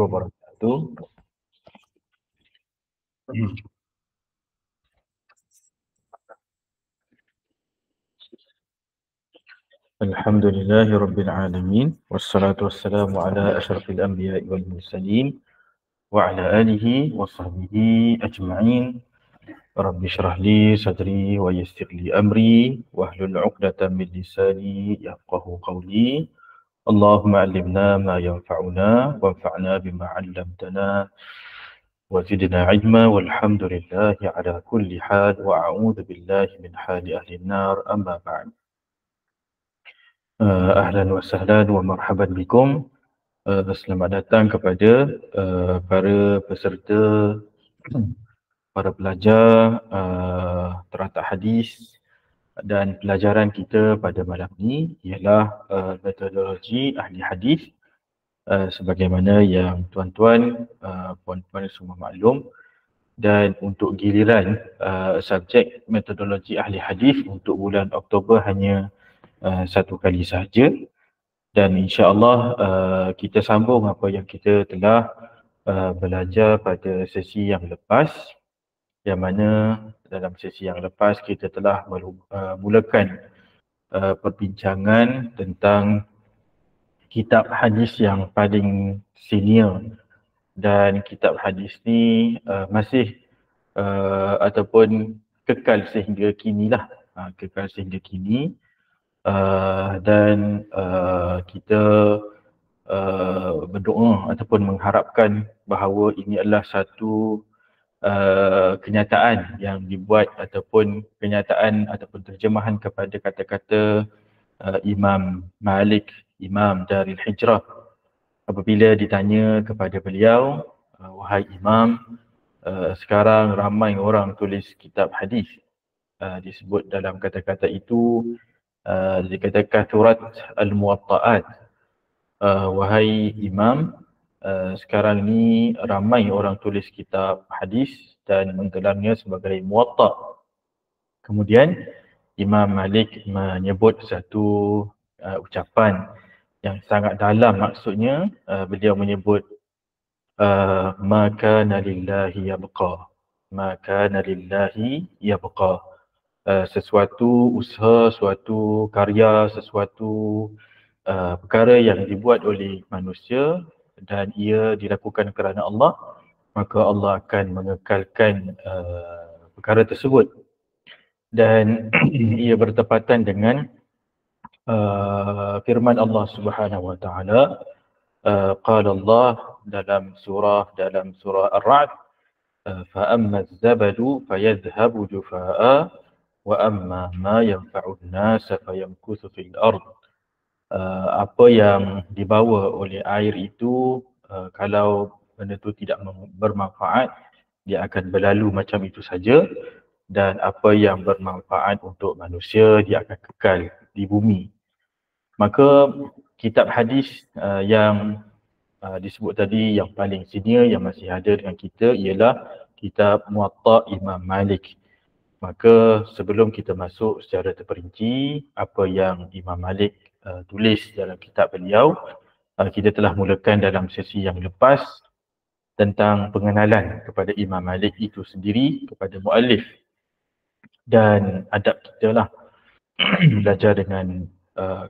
wabarakatuh. Alhamdulillahi Rabbil Alamin. Wassalatu wassalamu ala ashrafil anbiya wal mursalin. Wa ala alihi wa sahbihi ajma'in. Rabbi syrah li sadri wa yassir li amri. Wahlul uqdatan min lisani yafqahu qawli. Allahumma allimna ma yanfa'una. Wanfa'na bima 'allamtana. وزدنا علما والحمد لله على كل حال وأعوذ بالله من حال أهل النار أما بعد. Ahlan wa sahlan wa marhaban bikum. Selamat datang kepada para peserta, para pelajar teratak hadis, dan pelajaran kita pada malam ini ialah metodologi ahli hadis. Sebagaimana yang tuan-tuan, puan-puan semua maklum, dan untuk giliran subjek metodologi ahli hadis untuk bulan Oktober hanya satu kali sahaja, dan insya-Allah kita sambung apa yang kita telah belajar pada sesi yang lepas, yang mana dalam sesi yang lepas kita telah mulakan perbincangan tentang kitab hadis yang paling senior, dan kitab hadis ni masih ataupun kekal sehingga kini lah, kekal sehingga kini. Dan kita berdoa ataupun mengharapkan bahawa ini adalah satu kenyataan yang dibuat ataupun kenyataan ataupun terjemahan kepada kata-kata Imam Malik, Imam Daril Hijrah. Apabila ditanya kepada beliau, wahai Imam, sekarang ramai orang tulis kitab hadis. Disebut dalam kata-kata itu dikatakan surat Al-Muwatta'at. Wahai Imam, sekarang ni ramai orang tulis kitab hadis dan menggelarnya sebagai Muwatta'. Kemudian Imam Malik menyebut satu ucapan yang sangat dalam, maksudnya beliau menyebut ma kana lillahi yabqa, ma kana lillahi yabqa. Sesuatu usaha, suatu karya, sesuatu perkara yang dibuat oleh manusia dan ia dilakukan kerana Allah, maka Allah akan mengekalkan perkara tersebut. Dan ia bertepatan dengan firman Allah Subhanahu wa taala, qala Allah dalam surah Ar-Ra'd, fa amma az-zabadu fayadhhabu jufaa'a wa amma ma yanfa'un nas fayamkuthu fil ard. Apa yang dibawa oleh air itu, kalau benda itu tidak bermanfaat, dia akan berlalu macam itu saja, dan apa yang bermanfaat untuk manusia, dia akan kekal di bumi. Maka kitab hadis yang disebut tadi yang paling senior yang masih ada dengan kita ialah kitab Muwatta' Imam Malik. Maka sebelum kita masuk secara terperinci apa yang Imam Malik tulis dalam kitab beliau, kita telah mulakan dalam sesi yang lepas tentang pengenalan kepada Imam Malik itu sendiri, kepada muallif, dan adab kita lah belajar dengan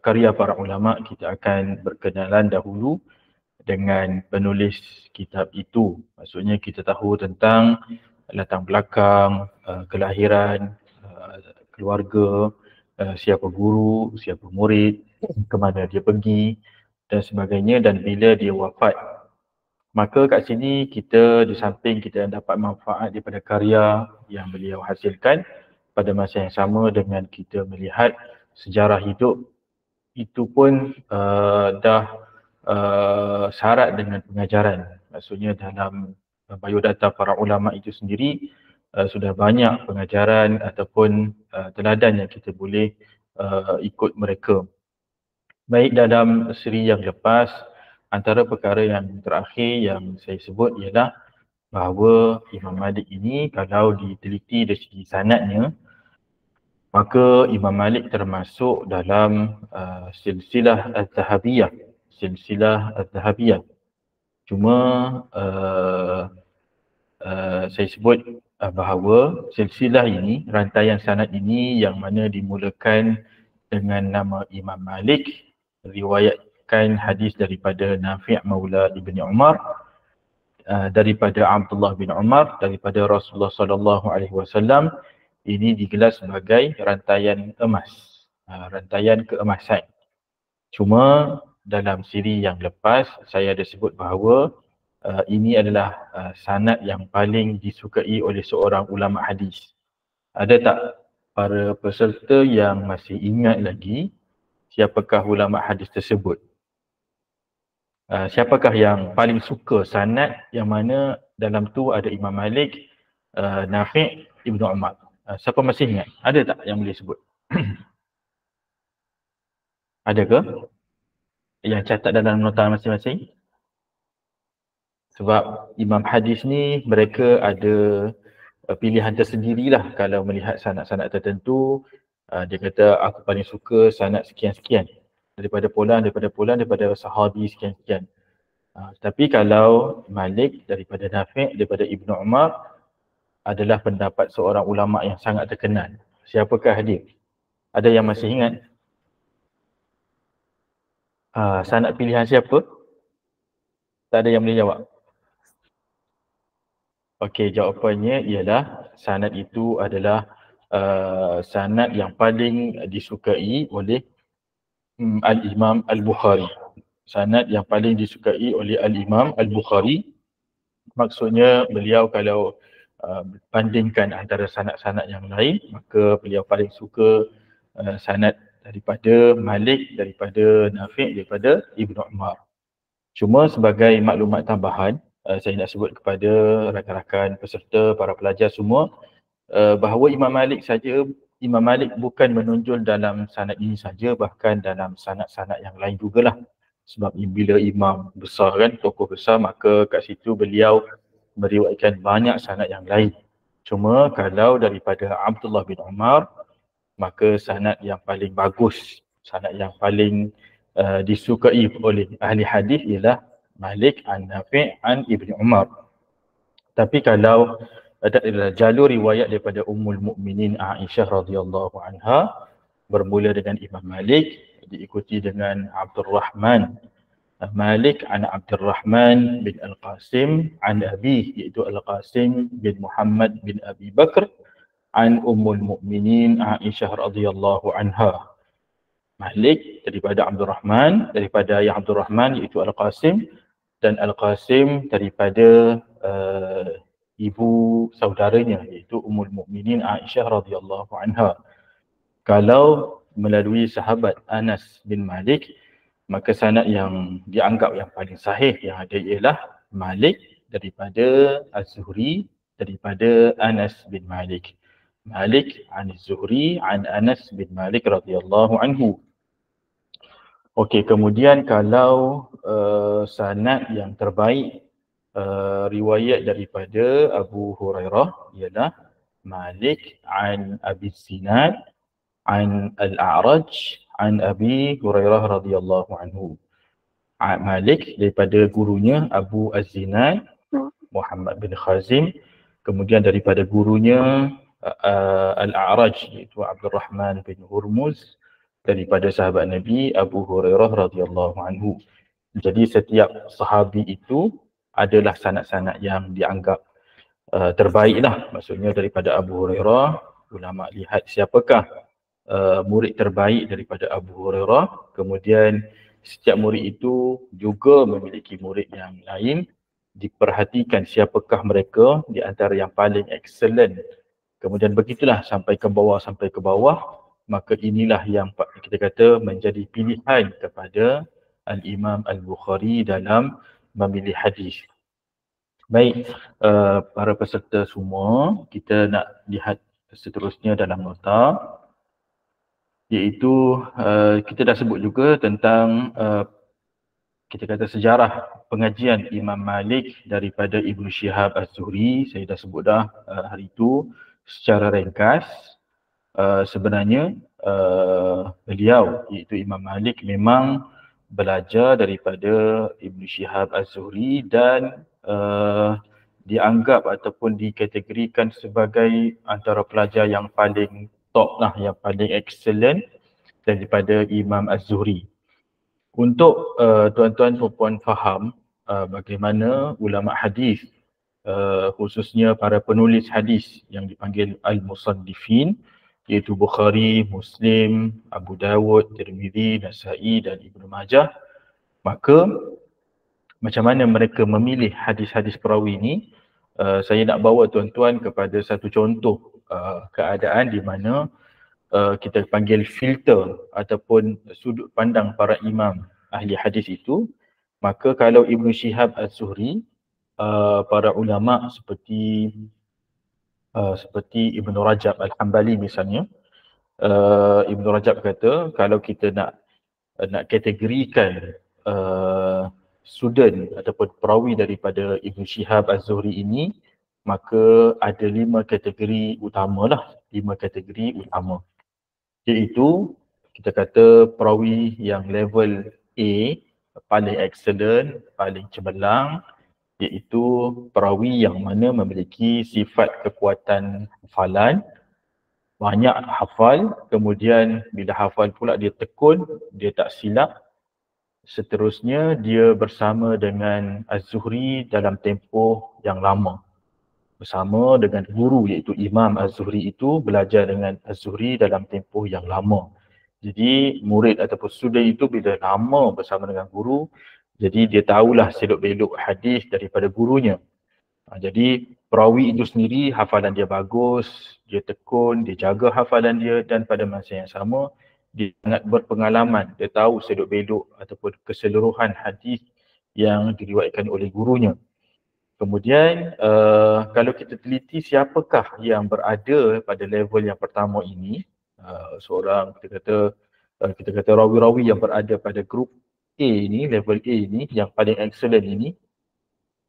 karya para ulama. Kita akan berkenalan dahulu dengan penulis kitab itu. Maksudnya kita tahu tentang latar belakang, kelahiran, keluarga, siapa guru, siapa murid, ke mana dia pergi dan sebagainya, dan bila dia wafat. Maka kat sini kita, di samping kita dapat manfaat daripada karya yang beliau hasilkan, pada masa yang sama dengan kita melihat sejarah hidup itu pun dah syarat dengan pengajaran. Maksudnya dalam biodata para ulama itu sendiri sudah banyak pengajaran ataupun teladan yang kita boleh ikut mereka. Baik, dalam seri yang lepas, antara perkara yang terakhir yang saya sebut ialah bahawa Imam Malik ini kalau diteliti dari segi sanadnya, maka Imam Malik termasuk dalam silsilah Az-Zahabiyah. Cuma saya sebut bahawa silsilah ini, rantaian sanad ini yang mana dimulakan dengan nama Imam Malik, riwayatkan hadis daripada Nafi' Maula Ibni Umar, daripada Abdullah bin Umar, daripada Rasulullah sallallahu alaihi wasallam. Ini digelar sebagai rantaian emas, rantaian keemasan. Cuma dalam siri yang lepas saya ada sebut bahawa ini adalah sanad yang paling disukai oleh seorang ulama hadis. Ada tak para peserta yang masih ingat lagi siapakah ulama hadis tersebut? Siapakah yang paling suka sanad yang mana dalam tu ada Imam Malik, Nafi', Ibnu Umar? Siapa masih ingat? Ada tak yang boleh sebut? Ada ke? Yang catat dalam nota masing-masing? Sebab imam hadis ni mereka ada pilihan tersendirilah kalau melihat sanad-sanad tertentu. Dia kata aku paling suka sanad sekian-sekian daripada fulan, daripada sahabi sekian-sekian. Tapi kalau Malik daripada Nafi', daripada Ibnu Umar adalah pendapat seorang ulama yang sangat terkenal. Siapakah dia? Ada yang masih ingat? Sanad pilihan siapa? Tak ada yang boleh jawab. Okey, jawapannya ialah sanad itu adalah sanad yang paling disukai oleh Al-Imam Al-Bukhari. Sanad yang paling disukai oleh Al-Imam Al-Bukhari. Maksudnya beliau kalau bandingkan antara sanad-sanad yang lain, maka beliau paling suka sanad daripada Malik, daripada Nafi', daripada Ibnu Umar. Cuma sebagai maklumat tambahan, saya nak sebut kepada rakan-rakan peserta, para pelajar semua, bahawa Imam Malik bukan menonjol dalam sanad ini saja, bahkan dalam sanad-sanad yang lain jugalah. Sebab bila imam besar kan, tokoh besar, maka kat situ beliau meriwayatkan banyak sanad yang lain. Cuma kalau daripada Abdullah bin Umar, maka sanad yang paling bagus, sanad yang paling disukai oleh ahli hadis ialah Malik an Nafi' an Ibni Umar. Tapi kalau ada jalur riwayat daripada Ummul Mukminin Aisyah radhiyallahu anha bermula dengan Imam Malik, diikuti dengan Abdurrahman Malik an Abdurrahman bin Al-Qasim an Abi, iaitu Al-Qasim bin Muhammad bin Abi Bakr an Ummul Mukminin Aisyah radhiyallahu anha. Malik daripada Abdurrahman, daripada yang Abdurrahman iaitu Al-Qasim, dan Al-Qasim daripada ibu saudaranya iaitu Ummul Mukminin Aisyah radhiyallahu anha. Kalau melalui sahabat Anas bin Malik, maka sanad yang dianggap yang paling sahih yang ada ialah Malik daripada Az-Zuhri daripada Anas bin Malik. Malik an Az-Zuhri an Anas bin Malik radhiyallahu anhu. Okey, kemudian kalau sanad yang terbaik riwayat daripada Abu Hurairah ialah Malik an Abi Zinad an Al-A'raj an Abi Hurairah radhiyallahu anhu. Malik daripada gurunya Abu Az-Zinad Muhammad bin Khazim, kemudian daripada gurunya Al-A'raj iaitu Abdul Rahman bin Hurmuz, daripada sahabat Nabi Abu Hurairah radhiyallahu anhu. Jadi setiap sahabi itu adalah sanad-sanad yang dianggap terbaiklah. Maksudnya daripada Abu Hurairah, ulama lihat siapakah murid terbaik daripada Abu Hurairah. Kemudian setiap murid itu juga memiliki murid yang lain. Diperhatikan siapakah mereka di antara yang paling excellent. Kemudian begitulah sampai ke bawah. Maka inilah yang kita kata menjadi pilihan kepada Al-Imam Al-Bukhari dalam memilih hadis. Baik, para peserta semua, kita nak lihat seterusnya dalam nota, iaitu kita dah sebut juga tentang kita kata sejarah pengajian Imam Malik daripada Ibnu Syihab Az-Zuhri. Saya dah sebut dah hari itu secara ringkas. Sebenarnya beliau iaitu Imam Malik memang belajar daripada Ibn Shihab Az-Zuhri dan dianggap ataupun dikategorikan sebagai antara pelajar yang paling top lah, yang paling excellent daripada Imam Az-Zuhri. Untuk tuan-tuan dan puan faham bagaimana ulama hadis, khususnya para penulis hadis yang dipanggil al-musannifin, iaitu Bukhari, Muslim, Abu Dawud, Tirmidzi, Nasa'i dan Ibnu Majah, maka macam mana mereka memilih hadis-hadis perawi ini, saya nak bawa tuan-tuan kepada satu contoh keadaan di mana kita panggil filter ataupun sudut pandang para imam ahli hadis itu. Maka kalau Ibn Shihab Az-Zuhri, para ulama seperti Ibn Rajab Al-Hambali misalnya, Ibn Rajab kata kalau kita nak kategorikan student ataupun perawi daripada Ibn Shihab Az-Zuhri ini, maka ada 5 kategori utama lah, 5 kategori utama. Iaitu kita kata perawi yang level A, paling excellent, paling cemerlang, iaitu perawi yang mana memiliki sifat kekuatan hafalan, banyak hafal, kemudian bila hafal pula dia tekun, dia tak silap. Seterusnya dia bersama dengan Az-Zuhri dalam tempoh yang lama. Bersama dengan guru iaitu Imam Az-Zuhri itu belajar dengan Az-Zuhri dalam tempoh yang lama. Jadi murid ataupun student itu bila lama bersama dengan guru, jadi dia tahulah selok-belok hadis daripada gurunya. Jadi perawi itu sendiri hafalan dia bagus, dia tekun, dia jaga hafalan dia, dan pada masa yang sama dia sangat berpengalaman, dia tahu selok-belok ataupun keseluruhan hadis yang diriwayatkan oleh gurunya. Kemudian kalau kita teliti siapakah yang berada pada level yang pertama ini, seorang kita kata rawi-rawi yang berada pada grup A ni, level A ni, yang paling excellent ini,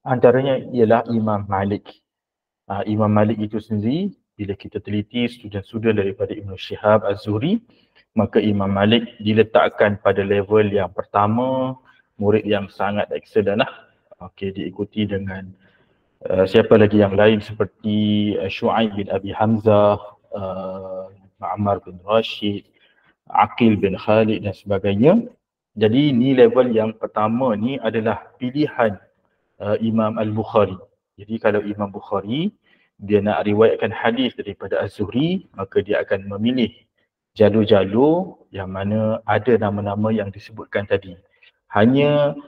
antaranya ialah Imam Malik. Imam Malik itu sendiri, bila kita teliti student-student daripada Ibn Shihab Az-Zuhri, maka Imam Malik diletakkan pada level yang pertama, murid yang sangat excellent lah. Okey, diikuti dengan siapa lagi yang lain seperti Shu'aib bin Abi Hamzah, Ma'mar bin Rashid, Aqil bin Khalid dan sebagainya. Jadi ni level yang pertama ni adalah pilihan Imam Al-Bukhari. Jadi kalau Imam Bukhari dia nak riwayatkan hadis daripada Az-Zuhri, maka dia akan memilih jalur-jalur yang mana ada nama-nama yang disebutkan tadi. Hanya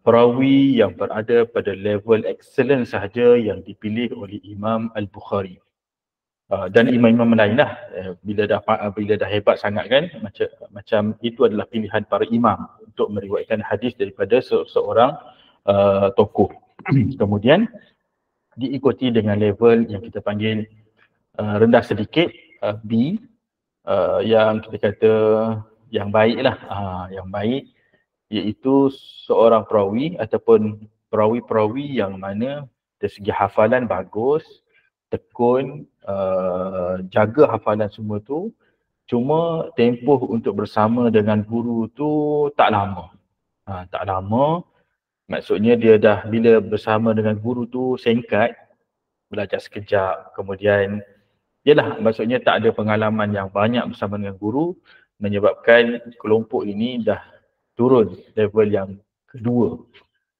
perawi yang berada pada level excellent sahaja yang dipilih oleh Imam Al-Bukhari. Dan imam-imam lain lah, bila dah hebat sangat kan, macam itu adalah pilihan para imam untuk meriwayatkan hadis daripada seorang tokoh. Kemudian diikuti dengan level yang kita panggil rendah sedikit, B, yang kita kata yang baik lah, yang baik, iaitu seorang perawi ataupun perawi-perawi yang mana dari segi hafalan bagus, tekun, jaga hafalan semua tu, cuma tempoh untuk bersama dengan guru tu tak lama. Tak lama, maksudnya dia dah bila bersama dengan guru tu singkat, belajar sekejap, kemudian yalah, maksudnya tak ada pengalaman yang banyak bersama dengan guru, menyebabkan kelompok ini dah turun level yang kedua.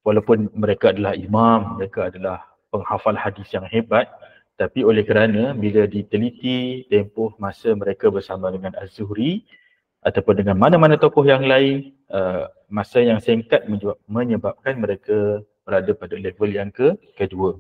Walaupun mereka adalah imam, mereka adalah penghafal hadis yang hebat, tapi oleh kerana bila diteliti tempoh masa mereka bersama dengan Az-Zuhri ataupun dengan mana-mana tokoh yang lain, masa yang singkat menyebabkan mereka berada pada level yang kedua.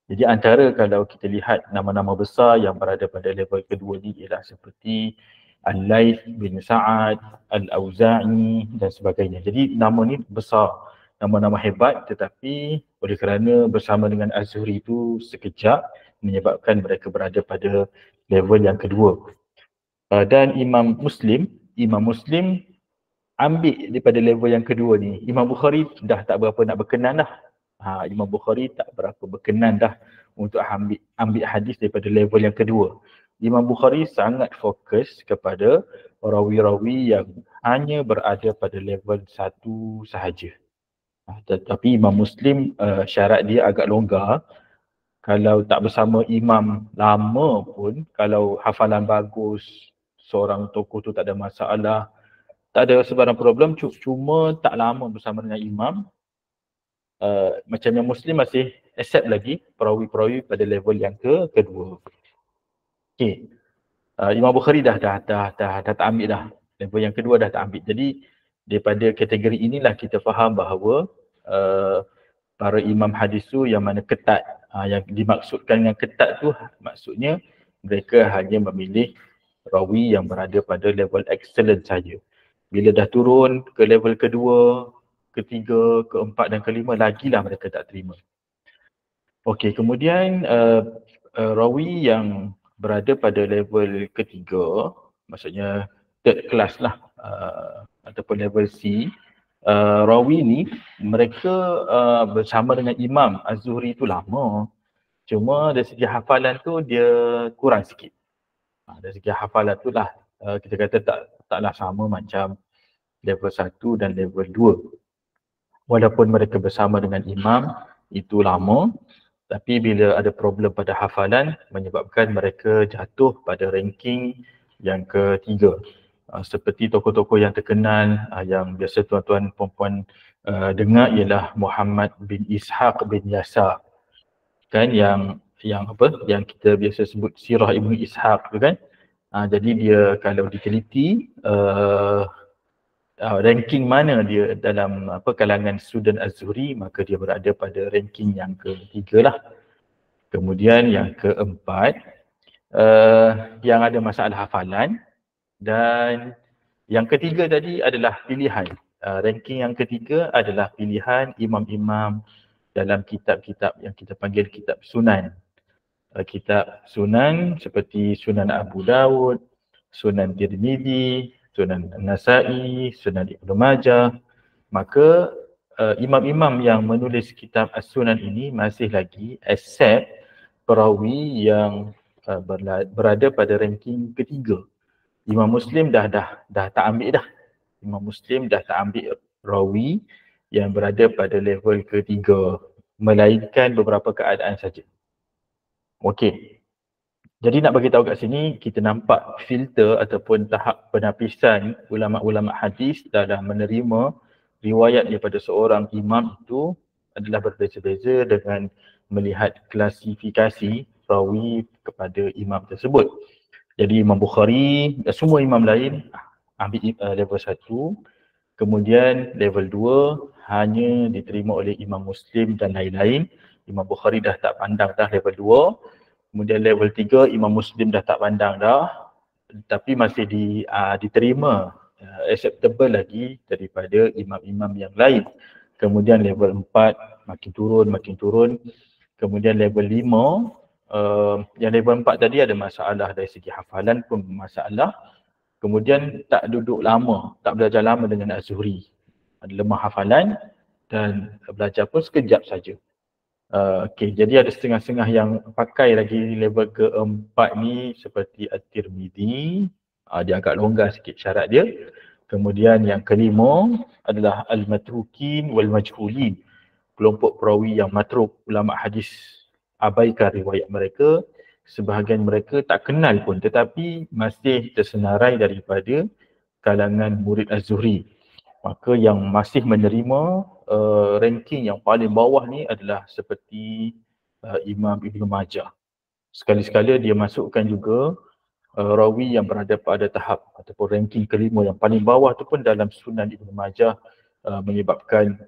Jadi antara kalau kita lihat nama-nama besar yang berada pada level kedua ni ialah seperti Al-Layth bin Sa'ad, Al-Auza'i dan sebagainya. Jadi nama ni besar, nama-nama hebat, tetapi oleh kerana bersama dengan Az-Zuhri itu sekejap menyebabkan mereka berada pada level yang kedua. Dan Imam Muslim ambil daripada level yang kedua ni. Imam Bukhari dah tak berapa nak berkenan dah. Imam Bukhari tak berapa berkenan dah untuk ambil hadis daripada level yang kedua. Imam Bukhari sangat fokus kepada rawi-rawi yang hanya berada pada level 1 sahaja. Tetapi Imam Muslim syarat dia agak longgar. Kalau tak bersama imam lama pun, kalau hafalan bagus, seorang tokoh tu tak ada masalah, tak ada sebarang problem, cuma tak lama bersama dengan imam, macam yang Muslim masih accept lagi perawi-perawi pada level yang kedua. Okey. Imam Bukhari dah tak ambil dah. Level yang kedua dah tak ambil. Jadi daripada kategori inilah kita faham bahawa para imam hadis tu yang mana ketat. Yang dimaksudkan dengan ketat tu maksudnya mereka hanya memilih rawi yang berada pada level excellent saja. Bila dah turun ke level kedua, ketiga, keempat dan kelima, lagilah mereka tak terima. Okey, kemudian rawi yang berada pada level ketiga, maksudnya third class lah, ataupun level C, rawi ni mereka bersama dengan Imam Az-Zuhri tu lama, cuma dari segi hafalan tu dia kurang sikit. Dari segi hafalan tu lah kita kata taklah sama macam level 1 dan level 2. Walaupun mereka bersama dengan Imam itu lama, tapi bila ada problem pada hafalan menyebabkan mereka jatuh pada ranking yang ketiga. Seperti tokoh-tokoh yang terkenal yang biasa tuan-tuan puan-puan dengar ialah Muhammad bin Ishaq bin Yasar. Kan yang apa? Yang kita biasa sebut Sirah Ibnu Ishaq tu kan. Jadi dia kalau diteliti ranking mana dia dalam kalangan student Az-Zuhri, maka dia berada pada ranking yang ketiga lah. Kemudian yang keempat, yang ada masalah hafalan, dan yang ketiga tadi adalah pilihan. Ranking yang ketiga adalah pilihan imam-imam dalam kitab-kitab yang kita panggil kitab sunan. Kitab sunan seperti Sunan Abu Dawud, Sunan Tirmidzi, Sunan Nasa'i, Sunan Ibnu Majah. Maka imam-imam yang menulis kitab As-Sunan ini masih lagi accept perawi yang berada pada ranking ketiga. Imam Muslim dah tak ambil dah. Imam Muslim dah tak ambil rawi yang berada pada level ketiga, melainkan beberapa keadaan saja. Okey. Jadi nak bagi tahu kat sini, kita nampak filter ataupun tahap penapisan ulama-ulama hadis dalam menerima riwayat daripada seorang imam itu adalah berbeza-beza dengan melihat klasifikasi rawi kepada imam tersebut. Jadi Imam Bukhari dan semua imam lain ambil level 1, kemudian level 2 hanya diterima oleh Imam Muslim dan lain-lain. Imam Bukhari dah tak pandang dah level 2. Kemudian level 3 Imam Muslim dah tak pandang dah, tapi masih diterima acceptable lagi daripada imam-imam yang lain. Kemudian level 4 makin turun. Kemudian level 5, yang level 4 tadi ada masalah dari segi hafalan pun masalah. Kemudian tak duduk lama, tak belajar lama dengan Az-Zuhri. Ada lemah hafalan dan belajar pun sekejap saja. Okey, jadi ada setengah-setengah yang pakai lagi level keempat ni seperti At-Tirmidzi. Dia agak longgar sikit syarat dia. Kemudian yang kelima adalah Al-Matrukin wal-Majhulin. Kelompok perawi yang matruk, ulama hadis abaikan riwayat mereka. Sebahagian mereka tak kenal pun tetapi masih tersenarai daripada kalangan murid Az-Zuhri. Maka yang masih menerima ranking yang paling bawah ni adalah seperti Imam Ibnu Majah. Sekali-sekala dia masukkan juga rawi yang berada pada tahap ataupun ranking kelima yang paling bawah tu pun dalam Sunan Ibnu Majah, menyebabkan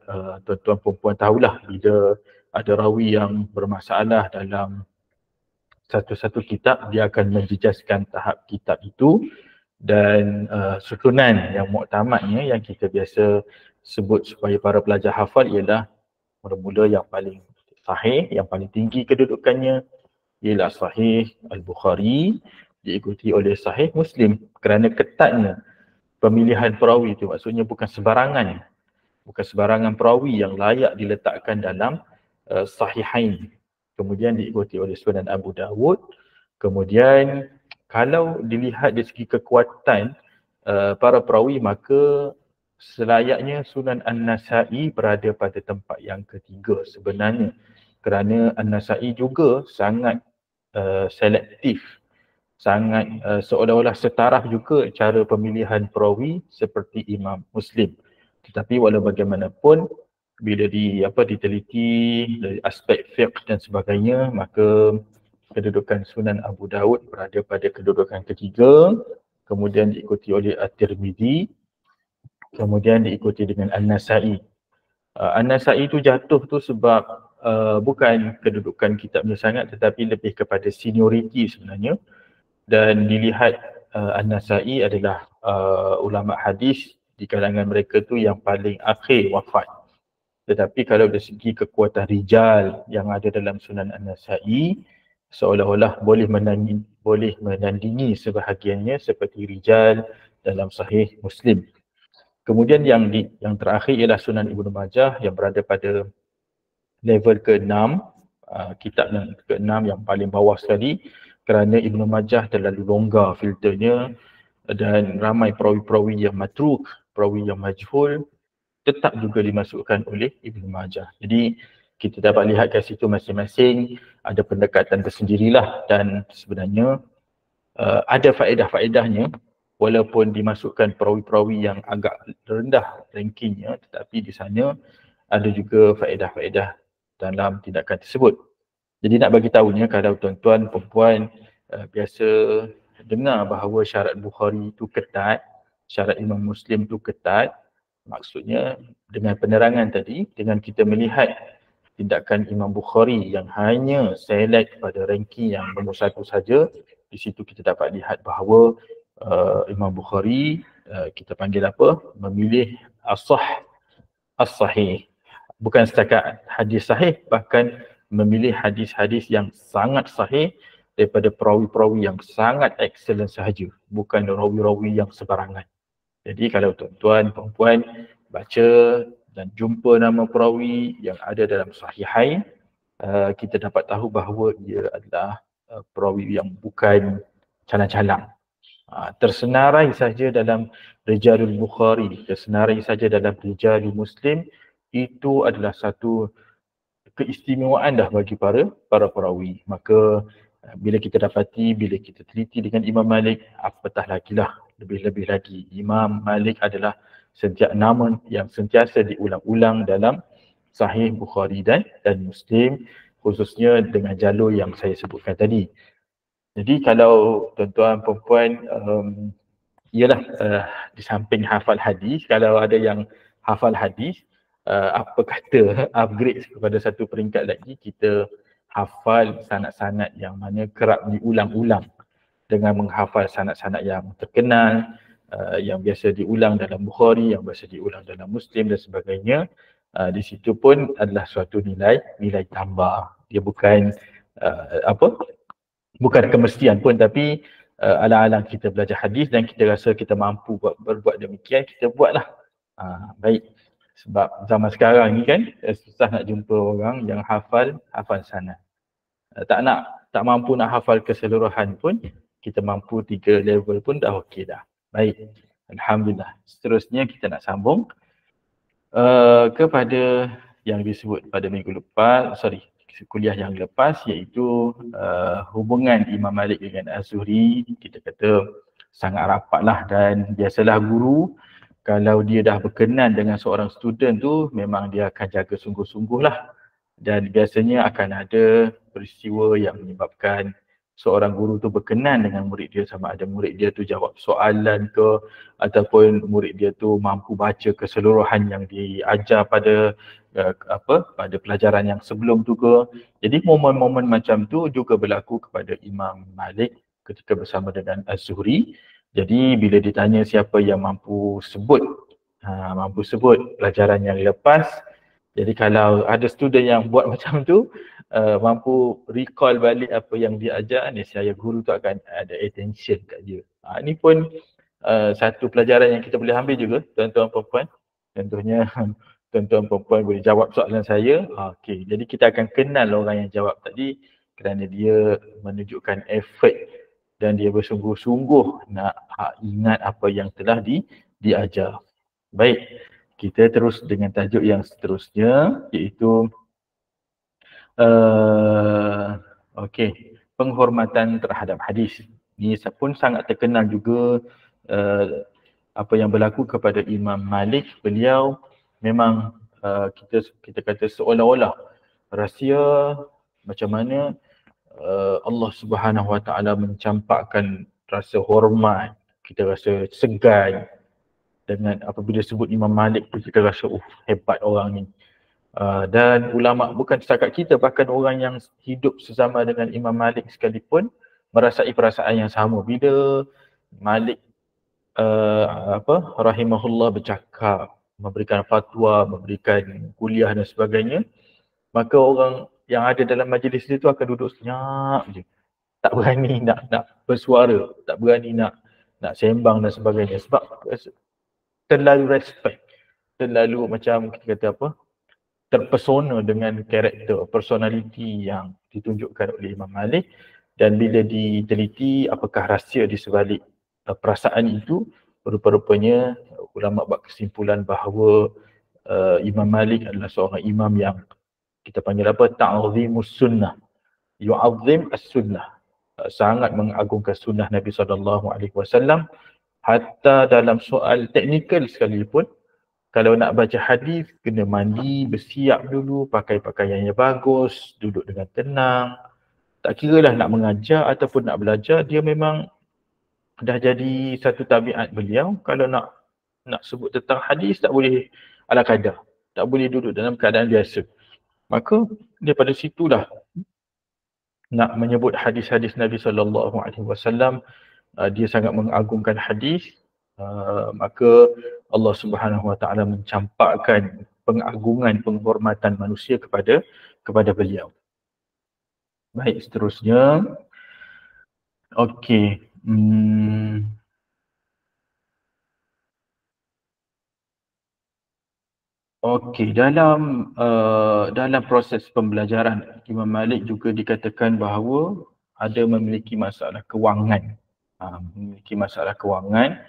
tuan-tuan perempuan tahulah bila ada rawi yang bermasalah dalam satu-satu kitab, dia akan menjejaskan tahap kitab itu. Dan susunan yang muktamadnya yang kita biasa sebut supaya para pelajar hafal ialah mula-mula yang paling sahih, yang paling tinggi kedudukannya ialah Sahih Al-Bukhari, diikuti oleh Sahih Muslim. Kerana ketatnya pemilihan perawi itu, maksudnya bukan sebarangan perawi yang layak diletakkan dalam Sahihain. Kemudian diikuti oleh Sunan Abu Dawud. Kemudian kalau dilihat dari segi kekuatan para perawi, maka selayaknya Sunan An-Nasa'i berada pada tempat yang ketiga sebenarnya, kerana An-Nasa'i juga sangat selektif, sangat seolah-olah setaraf juga cara pemilihan perawi seperti Imam Muslim. Tetapi walau bagaimanapun, bila diteliti dari aspek fiqh dan sebagainya, maka kedudukan Sunan Abu Daud berada pada kedudukan ketiga, kemudian diikuti oleh At-Tirmidzi, kemudian diikuti dengan An-Nasa'i. An-Nasa'i tu jatuh tu sebab bukan kedudukan kitabnya sangat, tetapi lebih kepada senioriti sebenarnya. Dan dilihat An-Nasa'i adalah ulama hadis di kalangan mereka tu yang paling akhir wafat. Tetapi kalau dari segi kekuatan rijal yang ada dalam Sunan An-Nasa'i, seolah-olah boleh menandingi sebahagiannya seperti rijal dalam Sahih Muslim. Kemudian yang terakhir ialah Sunan Ibnu Majah yang berada pada level ke-6, kitab yang ke-6 yang paling bawah sekali, kerana Ibnu Majah terlalu longgar filternya dan ramai perawi-perawi yang matruk, perawi yang majhul tetap juga dimasukkan oleh Ibnu Majah. Jadi kita dapat lihat kat situ masing-masing ada pendekatan tersendirilah, dan sebenarnya ada faedah-faedahnya walaupun dimasukkan perawi-perawi yang agak rendah rankingnya, tetapi di sana ada juga faedah-faedah dalam tindakan tersebut. Jadi nak bagi tahunya, kalau tuan-tuan, perempuan biasa dengar bahawa syarat Bukhari itu ketat, syarat Imam Muslim itu ketat, maksudnya dengan penerangan tadi, dengan kita melihat tindakan Imam Bukhari yang hanya select pada ranking yang nombor 1 saja, di situ kita dapat lihat bahawa Imam Bukhari kita panggil apa? Memilih as-sahih. Bukan setakat hadis sahih, bahkan memilih hadis-hadis yang sangat sahih daripada perawi-perawi yang sangat excellent sahaja, bukan rawi-rawi yang sebarangan. Jadi kalau tuan-tuan, perempuan baca dan jumpa nama perawi yang ada dalam Sahihain, kita dapat tahu bahawa ia adalah perawi yang bukan calang-calang. Tersenarai saja dalam Rijalul Bukhari, tersenarai saja dalam Rijalul Muslim, itu adalah satu keistimewaan dah bagi para perawi. Maka bila kita dapati, bila kita teliti dengan Imam Malik, apatah lagilah, lebih-lebih lagi Imam Malik adalah nama yang sentiasa diulang-ulang dalam Sahih Bukhari dan Muslim, khususnya dengan jalur yang saya sebutkan tadi. Jadi kalau tuan-tuan, perempuan, ialah di samping hafal hadis, kalau ada yang hafal hadis, apa kata upgrade kepada satu peringkat lagi, kita hafal sanad-sanad yang mana kerap diulang-ulang, dengan menghafal sanad-sanad yang terkenal, yang biasa diulang dalam Bukhari, yang biasa diulang dalam Muslim dan sebagainya. Di situ pun adalah suatu nilai tambah. Dia bukan bukan kemestian pun, tapi alang-alang kita belajar hadis dan kita rasa kita mampu berbuat demikian, kita buatlah. Baik. Sebab zaman sekarang ni kan susah nak jumpa orang yang hafal sanad. Tak mampu nak hafal keseluruhan pun, kita mampu 3 level pun dah okey dah. Baik. Alhamdulillah. Seterusnya kita nak sambung kepada yang disebut pada kuliah yang lepas, iaitu hubungan Imam Malik dengan Az-Zuhri. Kita kata sangat rapatlah, dan biasalah guru kalau dia dah berkenan dengan seorang student tu, memang dia akan jaga sungguh-sungguh lah. Dan biasanya akan ada peristiwa yang menyebabkan seorang guru tu berkenan dengan murid dia, sama ada murid dia tu jawab soalan ke, ataupun murid dia tu mampu baca keseluruhan yang diajar pada pada pelajaran yang sebelum tu ke. Jadi momen-momen macam tu juga berlaku kepada Imam Malik ketika bersama dengan Az-Zuhri. Jadi bila ditanya siapa yang mampu sebut pelajaran yang lepas, jadi kalau ada student yang buat macam tu, mampu recall balik apa yang dia ajar, nescaya guru tu akan ada attention kat dia. Ini pun satu pelajaran yang kita boleh ambil juga, tuan-tuan perempuan. Contohnya tuan-tuan perempuan boleh jawab soalan saya. Okey, jadi kita akan kenal orang yang jawab tadi kerana dia menunjukkan effort dan dia bersungguh-sungguh nak ingat apa yang telah diajar. Baik, kita terus dengan tajuk yang seterusnya, iaitu penghormatan terhadap hadis. Ini pun sangat terkenal juga apa yang berlaku kepada Imam Malik. Beliau memang kita kata seolah-olah rahsia macam mana Allah Subhanahu Wa Taala mencampakkan rasa hormat, kita rasa segan dengan apabila sebut Imam Malik, kita rasa hebat orang ni. Dan ulama bukan setakat kita, bahkan orang yang hidup sesama dengan Imam Malik sekalipun merasai perasaan yang sama. Bila Malik rahimahullah bercakap, memberikan fatwa, memberikan kuliah dan sebagainya, maka orang yang ada dalam majlis itu akan duduk senyap je. Tak berani nak bersuara, tak berani nak sembang dan sebagainya, sebab terlalu respect, terlalu macam kita kata terpesona dengan karakter, personality yang ditunjukkan oleh Imam Malik. Dan bila diteliti apakah rahsia di sebalik perasaan itu, rupa-rupanya ulama buat kesimpulan bahawa Imam Malik adalah seorang imam yang kita panggil ta'zimus sunnah, yu'azzim as-sunnah, sangat mengagungkan sunnah Nabi SAW. Hatta dalam soal teknikal sekalipun, kalau nak baca hadis, kena mandi, bersiap dulu, pakai pakaian yang bagus, duduk dengan tenang. Tak kira lah nak mengajar ataupun nak belajar, dia memang dah jadi satu tabiat beliau. Kalau nak sebut tentang hadis, tak boleh ala kadar, tak boleh duduk dalam keadaan biasa. Maka daripada situlah nak menyebut hadis-hadis Nabi SAW, dia sangat mengagungkan hadis. Maka Allah Subhanahu Wa Taala mencampakkan pengagungan, penghormatan manusia kepada beliau. Baik, seterusnya. Okey. Okey, dalam proses pembelajaran, Imam Malik juga dikatakan bahawa ada memiliki masalah kewangan. Memiliki masalah kewangan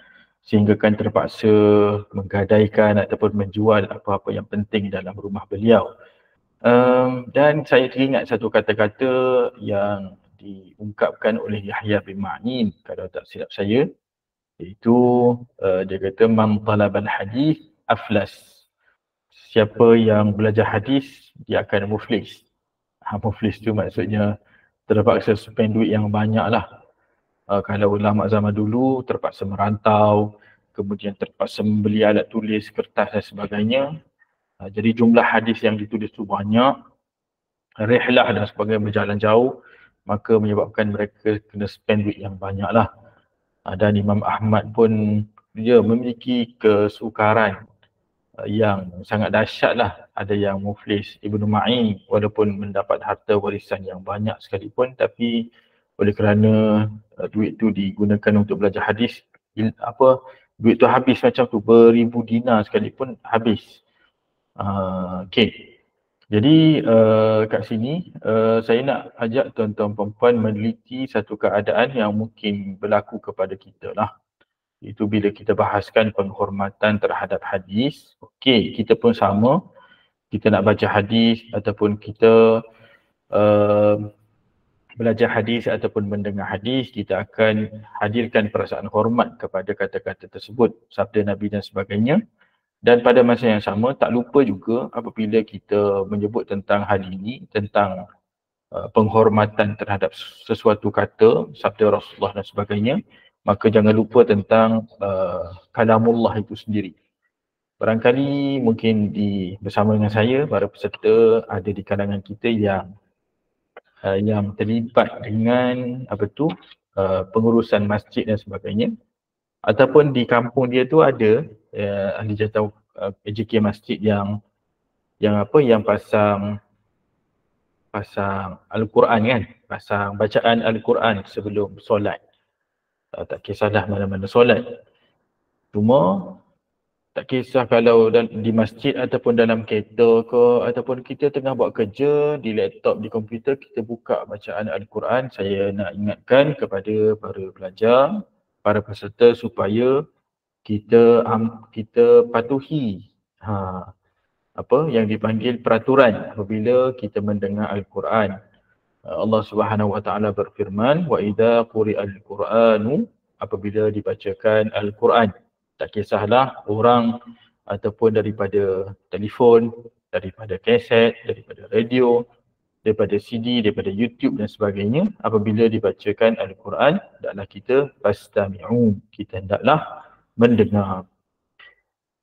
sehingga kan terpaksa menggadaikan ataupun menjual apa-apa yang penting dalam rumah beliau. Dan saya teringat satu kata-kata yang diungkapkan oleh Yahya bin Ma'in, kalau tak silap saya, iaitu dia kata man talabal hadis aflas. Siapa yang belajar hadis, dia akan muflis. Muflis tu maksudnya terpaksa spend duit yang banyak lah. Kalau ulama zaman dulu terpaksa merantau, kemudian terpaksa membeli alat tulis, kertas dan sebagainya. Jadi jumlah hadis yang ditulis tu banyak, rihlah dan sebagainya, berjalan jauh, maka menyebabkan mereka kena spend duit yang banyak lah. Dan Imam Ahmad pun dia memiliki kesukaran yang sangat dahsyat lah. Ada yang muflis. Ibnu Ma'in walaupun mendapat harta warisan yang banyak sekalipun, tapi oleh kerana duit tu digunakan untuk belajar hadis, duit tu habis macam tu, beribu dinar sekalipun habis. Okey. Jadi kat sini saya nak ajak tuan-tuan perempuan meneliti satu keadaan yang mungkin berlaku kepada kita lah. Itu bila kita bahaskan penghormatan terhadap hadis. Okey, kita pun sama. Kita nak baca hadis ataupun kita belajar hadis ataupun mendengar hadis, kita akan hadirkan perasaan hormat kepada kata-kata tersebut, sabda Nabi dan sebagainya. Dan pada masa yang sama, tak lupa juga apabila kita menyebut tentang hal ini, tentang penghormatan terhadap sesuatu kata, sabda Rasulullah dan sebagainya, maka jangan lupa tentang kalamullah itu sendiri. Barangkali mungkin bersama dengan saya, para peserta ada di kalangan kita yang terlibat dengan pengurusan masjid dan sebagainya, ataupun di kampung dia tu ada ahli jatah AJK masjid yang pasang Al-Quran kan, pasang bacaan Al-Quran sebelum solat. Tak kisahlah mana-mana solat. Cuma Tak kisah kalau di masjid ataupun dalam kereta ke, ataupun kita tengah buat kerja di laptop, di komputer, kita buka bacaan Al-Quran. Saya nak ingatkan kepada para pelajar, para peserta supaya kita patuhi apa yang dipanggil peraturan apabila kita mendengar Al-Quran. Allah Subhanahu wa taala berfirman, wa idza quri'al Qur'anu, apabila dibacakan Al-Quran. Tak kisahlah orang ataupun daripada telefon, daripada kaset, daripada radio, daripada CD, daripada YouTube dan sebagainya, apabila dibacakan Al-Quran, hendaklah kita fastami'u, kita hendaklah mendengar.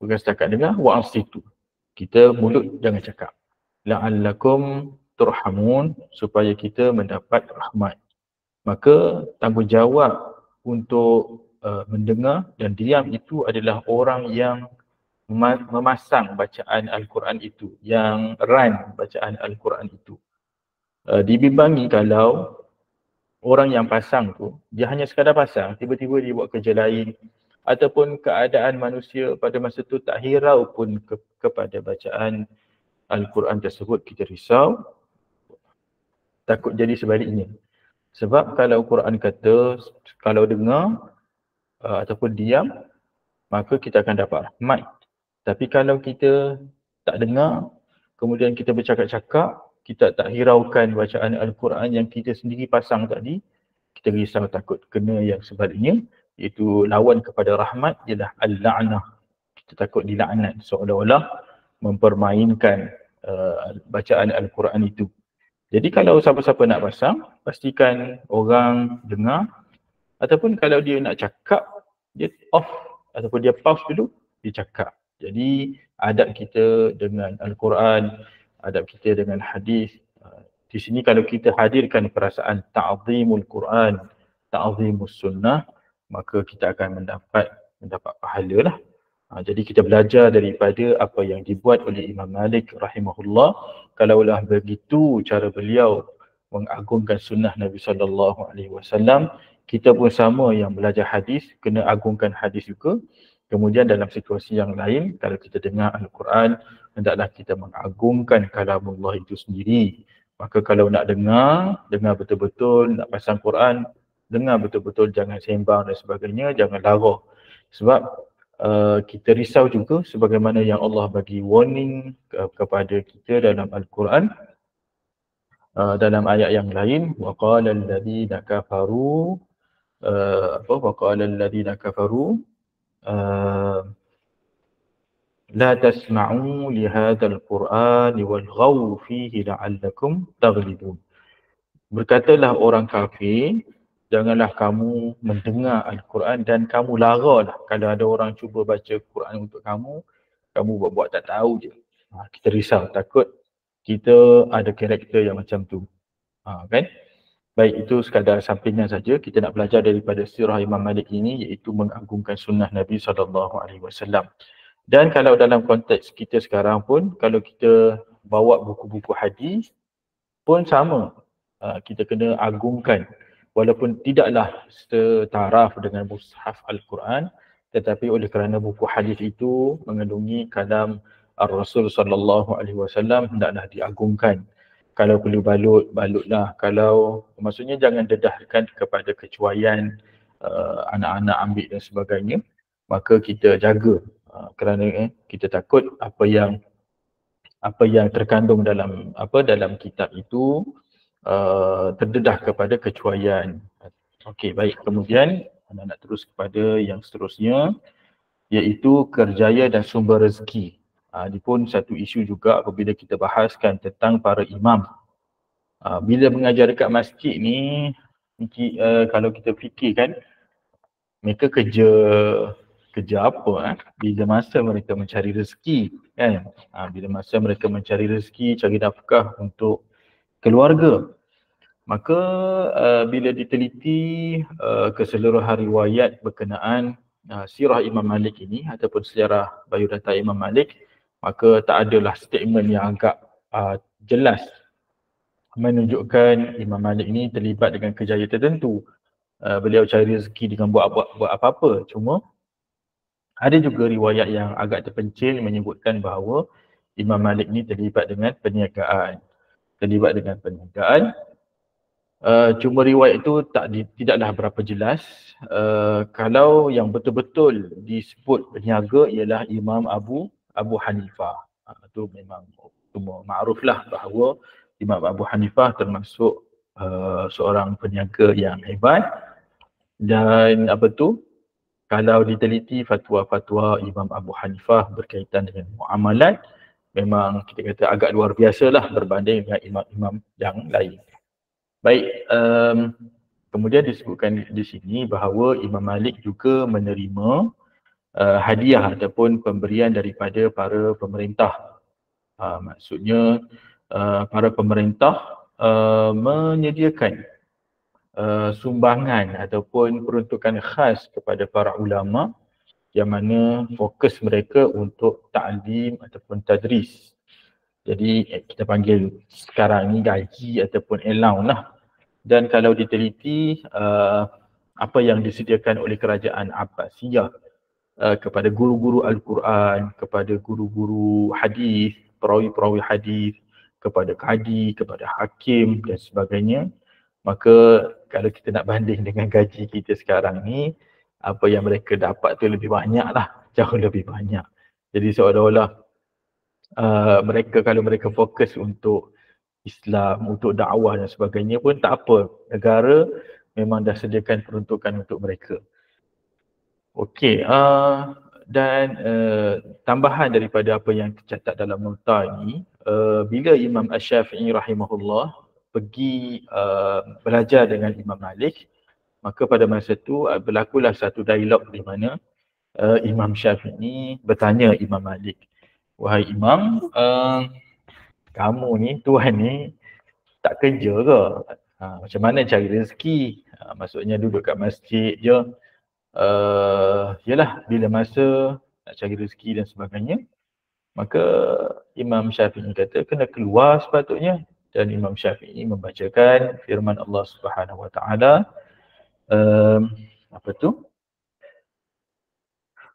Bukan setakat dengar, wa'ansitu. Kita mulut jangan cakap. La'allakum turhamun, supaya kita mendapat rahmat. Maka tanggungjawab untuk mendengar dan diam itu adalah orang yang memasang bacaan Al-Quran itu, yang run bacaan Al-Quran itu. Dibimbangi kalau orang yang pasang tu, dia hanya sekadar pasang, tiba-tiba dia buat kerja lain, ataupun keadaan manusia pada masa tu tak hirau pun kepada bacaan Al-Quran tersebut, kita risau, takut jadi sebaliknya. Sebab kalau Quran kata, kalau dengar ataupun diam, maka kita akan dapat rahmat. Tapi kalau kita tak dengar, kemudian kita bercakap-cakap, kita tak hiraukan bacaan Al-Quran yang kita sendiri pasang tadi, kita risau takut kena yang sebaliknya, iaitu lawan kepada rahmat ialah al-la'nah. Kita takut dilaknat, seolah-olah mempermainkan bacaan Al-Quran itu. Jadi kalau siapa-siapa nak pasang, pastikan orang dengar, ataupun kalau dia nak cakap, dia off ataupun dia pause dulu, dia cakap. Jadi adab kita dengan Al-Quran, adab kita dengan hadis. Di sini kalau kita hadirkan perasaan ta'zimul Quran, ta'zimus sunnah, maka kita akan mendapat pahala lah. Jadi kita belajar daripada apa yang dibuat oleh Imam Malik rahimahullah. Kalaulah begitu cara beliau mengagungkan sunnah Nabi SAW, kita pun sama yang belajar hadis, kena agungkan hadis juga. Kemudian dalam situasi yang lain, kalau kita dengar Al-Quran, hendaklah kita mengagungkan kalamullah itu sendiri. Maka kalau nak dengar betul-betul, nak pasang Quran, dengar betul-betul, jangan sembang dan sebagainya, jangan lara. Sebab kita risau juga sebagaimana yang Allah bagi warning kepada kita dalam Al-Quran, dalam ayat yang lain, waqala alladhina kafaru waqala alladhina kafaru la tasma'u li hadzal Qur'an walghaw fihi la'allakum taghlibun. Berkatalah orang kafir, janganlah kamu mendengar Al-Quran dan kamu laralah. Kalau ada orang cuba baca Quran untuk kamu buat tak tahu je. Kita risau, takut kita ada karakter yang macam tu. Kan? Baik, itu sekadar sampingan saja. Kita nak belajar daripada sirah Imam Malik ini, iaitu mengagungkan sunnah Nabi SAW. Dan kalau dalam konteks kita sekarang pun, kalau kita bawa buku-buku hadis pun sama. Kita kena agungkan. Walaupun tidaklah setaraf dengan mushaf Al-Quran, tetapi oleh kerana buku hadis itu mengandungi kalam Ar-Rasul SAW, hendaklah diagungkan. Kalau perlu balutlah. Kalau, maksudnya jangan dedahkan kepada kecuaian, anak-anak ambil dan sebagainya. Maka kita jaga, kerana kita takut apa yang terkandung dalam kitab itu terdedah kepada kecuaian. Okey, baik. Kemudian anda nak terus kepada yang seterusnya, iaitu kerjaya dan sumber rezeki. Ini pun satu isu juga apabila kita bahaskan tentang para imam. Bila mengajar dekat masjid ni, kalau kita fikirkan, mereka kerja apa? Bila masa mereka mencari rezeki, kan? Bila masa mereka mencari rezeki, cari nafkah untuk keluarga. Maka bila diteliti keseluruhan riwayat berkenaan sirah Imam Malik ini ataupun sejarah biodata Imam Malik, maka tak adalah statement yang agak jelas menunjukkan Imam Malik ini terlibat dengan kejayaan tertentu. Beliau cari rezeki dengan buat apa-apa. Cuma Ada juga riwayat yang agak terpencil menyebutkan bahawa Imam Malik ni terlibat dengan perniagaan. Cuma riwayat itu tidaklah berapa jelas. Kalau yang betul-betul disebut berniaga ialah Imam Abu Hanifah. Itu memang semua makruflah bahawa Imam Abu Hanifah termasuk seorang peniaga yang hebat. Dan kalau diteliti fatwa-fatwa Imam Abu Hanifah berkaitan dengan muamalat, memang kita kata agak luar biasalah berbanding dengan imam-imam yang lain. Baik, kemudian disebutkan di sini bahawa Imam Malik juga menerima hadiah ataupun pemberian daripada para pemerintah. Maksudnya para pemerintah menyediakan sumbangan ataupun peruntukan khas kepada para ulama yang mana fokus mereka untuk ta'lim ataupun tadris. Jadi kita panggil sekarang ni gaji ataupun allowance lah. Dan kalau diteliti apa yang disediakan oleh kerajaan Abbasiyah kepada guru-guru Al-Quran, kepada guru-guru hadis, perawi-perawi hadis, kepada kadi, kepada hakim dan sebagainya, maka kalau kita nak banding dengan gaji kita sekarang ni, apa yang mereka dapat tu lebih banyak lah, jauh lebih banyak. Jadi seolah-olah kalau mereka fokus untuk Islam, untuk dakwah dan sebagainya pun tak apa. Negara memang dah sediakan peruntukan untuk mereka. Okey, dan tambahan daripada apa yang tercatat dalam nota ini, bila Imam Asy-Syafi'i rahimahullah pergi belajar dengan Imam Malik, maka pada masa itu berlakulah satu dialog di mana Imam Syafi'i bertanya Imam Malik, "Wahai Imam, kamu ni, Tuhan ni tak kerja ke? Macam mana cari rezeki? Maksudnya duduk kat masjid je. Yalah, bila masa nak cari rezeki dan sebagainya." Maka Imam Syafi'i kata kena keluar sepatutnya. Dan Imam Syafi'i membacakan firman Allah Subhanahu Wa Taala,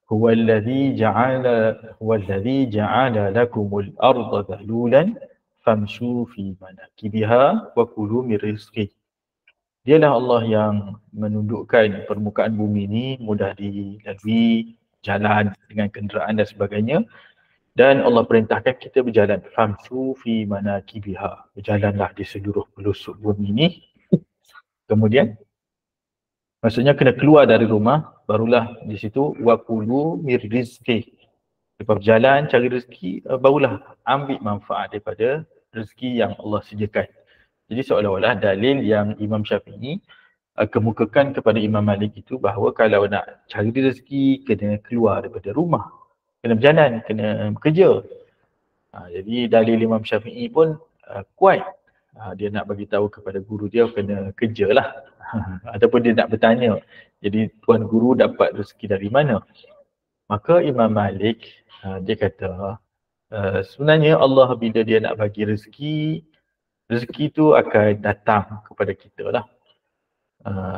Huwallazi ja'ala lakumul arda dhalulan famshu fi manakibiha wa kulu min rizqih. Dialah Allah yang menundukkan permukaan bumi ini mudah dilalui, jalan dengan kenderaan dan sebagainya. Dan Allah perintahkan kita berjalan. Famshu fi manakibiha. Berjalanlah di seluruh pelosok bumi ini. Kemudian maksudnya kena keluar dari rumah, barulah di situ waqulu mir rizqi. Lepas berjalan cari rezeki, barulah ambil manfaat daripada rezeki yang Allah sediakan. Jadi seolah-olah dalil yang Imam Syafi'i kemukakan kepada Imam Malik itu bahawa kalau nak cari rezeki kena keluar daripada rumah, kena berjalan, kena bekerja. Jadi dalil Imam Syafi'i pun kuat. Dia nak bagi tahu kepada guru dia kena kerjalah. Ataupun dia nak bertanya, jadi tuan guru dapat rezeki dari mana? Maka Imam Malik dia kata sebenarnya Allah bila dia nak bagi rezeki tu akan datang kepada kita lah.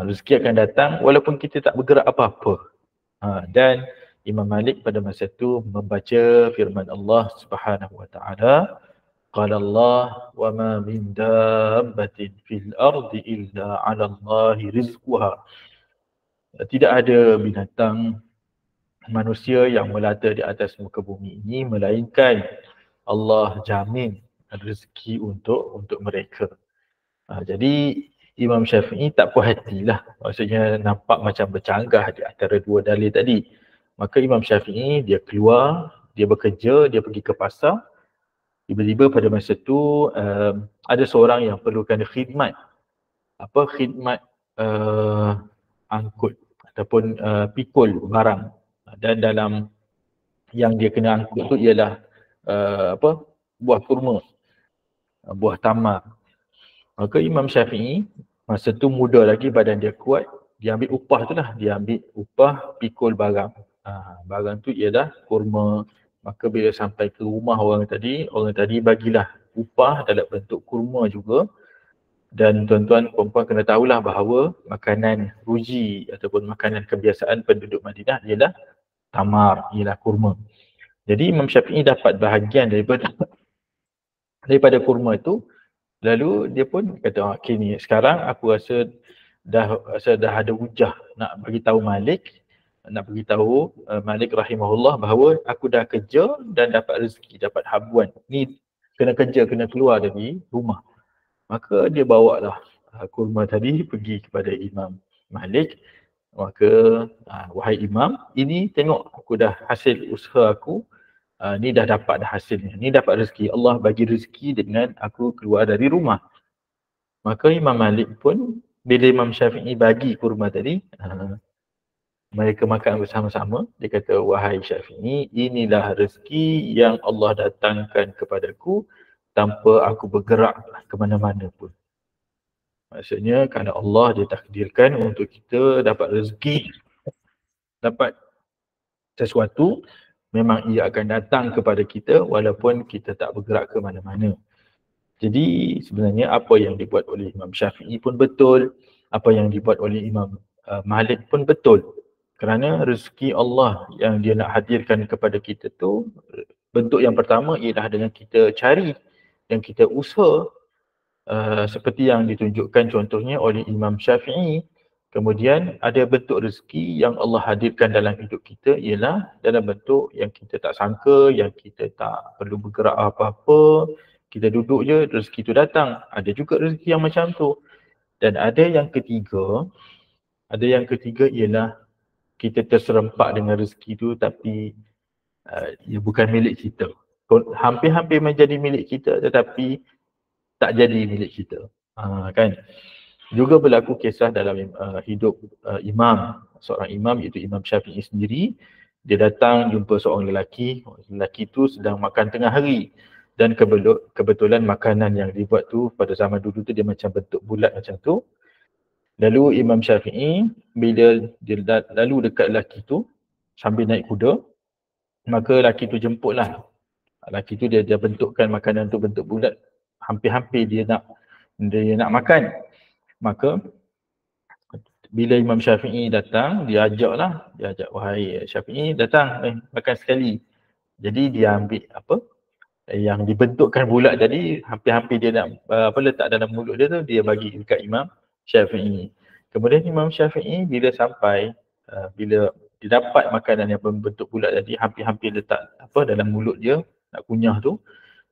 Rezeki akan datang walaupun kita tak bergerak apa-apa. Dan Imam Malik pada masa itu membaca firman Allah Subhanahu Wa Taala, Qala Allah wa ma min dabbatin fil ardi illa 'ala Allahi rizquha. Tidak ada binatang manusia yang melata di atas muka bumi ini melainkan Allah jamin rezeki untuk mereka. Jadi Imam Syafi'i tak puas hatilah. Maksudnya nampak macam bercanggah di antara dua dalil tadi. Maka Imam Syafi'i dia keluar, dia bekerja, dia pergi ke pasar. Tiba-tiba pada masa tu ada seorang yang perlukan khidmat. Khidmat angkut ataupun pikul barang. Dan dalam yang dia kena angkut tu ialah buah kurma, buah tamar. Maka Imam Syafi'i masa tu muda lagi, badan dia kuat, dia ambil upah tu lah, dia ambil upah pikul barang. Barang tu ialah kurma. Maka bila sampai ke rumah orang tadi bagilah upah dalam bentuk kurma juga. Dan tuan-tuan perempuan kena tahulah bahawa makanan ruji ataupun makanan kebiasaan penduduk Madinah ialah tamar, ialah kurma. Jadi Imam Syafi'i dapat bahagian daripada kurma itu, lalu dia pun kata, okey ni sekarang aku rasa dah ada hujah nak bagi tahu Malik, nak beritahu Malik rahimahullah bahawa aku dah kerja dan dapat rezeki, dapat habuan. Ni kena kerja, kena keluar dari rumah. Maka dia bawalah kurma tadi pergi kepada Imam Malik. Maka wahai Imam, ini tengok aku dah hasil usaha aku, ni dah dapat dah hasilnya, ni dapat rezeki. Allah bagi rezeki dengan aku keluar dari rumah. Maka Imam Malik pun bila Imam Syafi'i bagi kurma tadi, mereka makan bersama-sama. Dia kata, wahai Syafi'i, inilah rezeki yang Allah datangkan kepadaku tanpa aku bergerak ke mana-mana pun. Maksudnya kerana Allah dia takdirkan untuk kita dapat rezeki, dapat sesuatu, memang ia akan datang kepada kita walaupun kita tak bergerak ke mana-mana. Jadi sebenarnya apa yang dibuat oleh Imam Syafi'i pun betul, apa yang dibuat oleh Imam Malik pun betul. Kerana rezeki Allah yang dia nak hadirkan kepada kita tu, bentuk yang pertama ialah dengan kita cari dan kita usaha, seperti yang ditunjukkan contohnya oleh Imam Syafi'i. Kemudian ada bentuk rezeki yang Allah hadirkan dalam hidup kita ialah dalam bentuk yang kita tak sangka, yang kita tak perlu bergerak apa-apa, kita duduk je rezeki tu datang. Ada juga rezeki yang macam tu. Dan ada yang ketiga ialah kita terserempak dengan rezeki tu tapi ia bukan milik kita. Hampir-hampir menjadi milik kita tetapi tak jadi milik kita. Kan? Juga berlaku kisah dalam hidup seorang imam iaitu Imam Syafi'i sendiri. Dia datang jumpa seorang lelaki. Lelaki tu sedang makan tengah hari. Dan kebetulan makanan yang dibuat tu pada zaman dulu tu dia macam bentuk bulat macam tu. Lalu Imam Syafi'i bila dia lalu dekat lelaki tu sambil naik kuda, maka lelaki tu jemputlah. Lelaki tu dia bentukkan makanan tu bentuk bulat, hampir-hampir dia nak makan. Maka bila Imam Syafi'i datang, dia ajak, wahai Syafi'i datang, makan sekali. Jadi dia ambil yang dibentukkan bulat tadi, hampir-hampir dia nak letak dalam mulut dia tu, dia bagi dekat Imam Syafi'i. Kemudian Imam Syafi'i bila sampai, bila dia dapat makanan yang berbentuk bulat tadi, hampir-hampir letak dalam mulut dia, nak kunyah tu,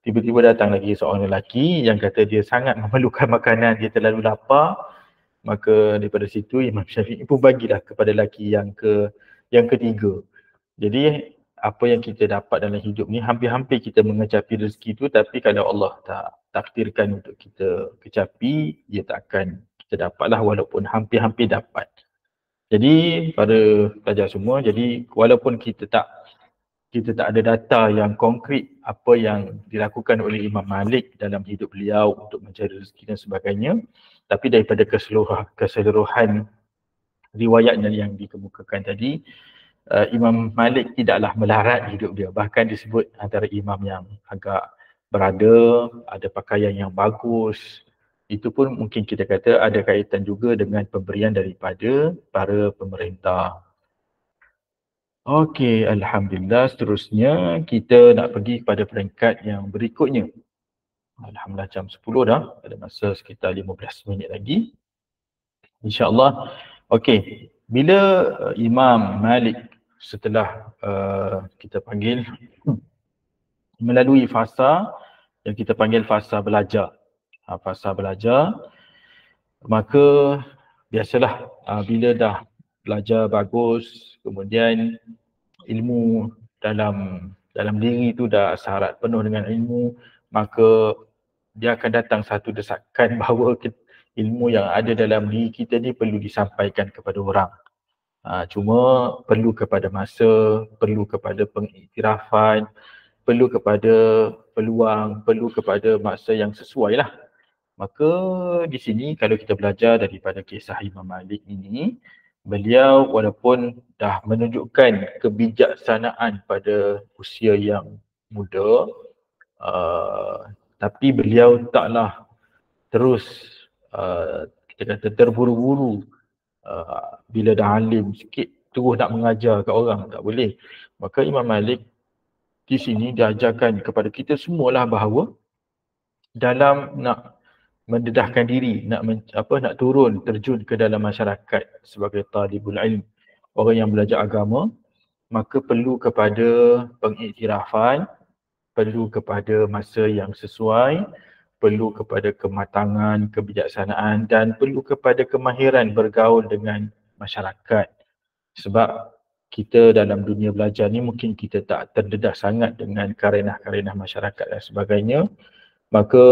tiba-tiba datang lagi seorang lelaki yang kata dia sangat memerlukan makanan, dia terlalu lapar. Maka daripada situ Imam Syafi'i pun bagilah kepada lelaki yang ketiga. Jadi apa yang kita dapat dalam hidup ni, hampir-hampir kita mengecapi rezeki tu, tapi kalau Allah tak takdirkan untuk kita kecapi, ia tak akan kita dapatlah walaupun hampir-hampir dapat. Jadi para pelajar semua, jadi walaupun kita tak ada data yang konkret apa yang dilakukan oleh Imam Malik dalam hidup beliau untuk mencari rezeki dan sebagainya, tapi daripada keseluruhan riwayat yang dikemukakan tadi, Imam Malik tidaklah melarat hidup dia. Bahkan disebut antara imam yang agak berada, ada pakaian yang bagus. Itu pun mungkin kita kata ada kaitan juga dengan pemberian daripada para pemerintah. Okey, Alhamdulillah. Seterusnya kita nak pergi kepada peringkat yang berikutnya. Alhamdulillah jam 10 dah. Ada masa sekitar 15 minit lagi. InsyaAllah. Okey, bila Imam Malik setelah kita panggil melalui fasa yang kita panggil fasa belajar. Fasa belajar, maka biasalah bila dah belajar bagus, kemudian ilmu dalam diri tu dah syarat penuh dengan ilmu, maka dia akan datang satu desakan bahawa ilmu yang ada dalam diri kita ni perlu disampaikan kepada orang. Cuma perlu kepada masa, perlu kepada pengiktirafan, perlu kepada peluang, perlu kepada masa yang sesuai lah. Maka di sini kalau kita belajar daripada kisah Imam Malik ini, beliau walaupun dah menunjukkan kebijaksanaan pada usia yang muda, tapi beliau taklah terus kita kata terburu-buru bila dah alim sikit terus nak mengajar kat orang, tak boleh. Maka Imam Malik di sini diajarkan kepada kita semualah bahawa dalam nak mendedahkan diri, nak nak turun terjun ke dalam masyarakat sebagai talibul ilm, orang yang belajar agama, maka perlu kepada pengiktirafan, perlu kepada masa yang sesuai, perlu kepada kematangan, kebijaksanaan dan perlu kepada kemahiran bergaul dengan masyarakat. Sebab kita dalam dunia belajar ni mungkin kita tak terdedah sangat dengan karenah-karenah masyarakat dan sebagainya, maka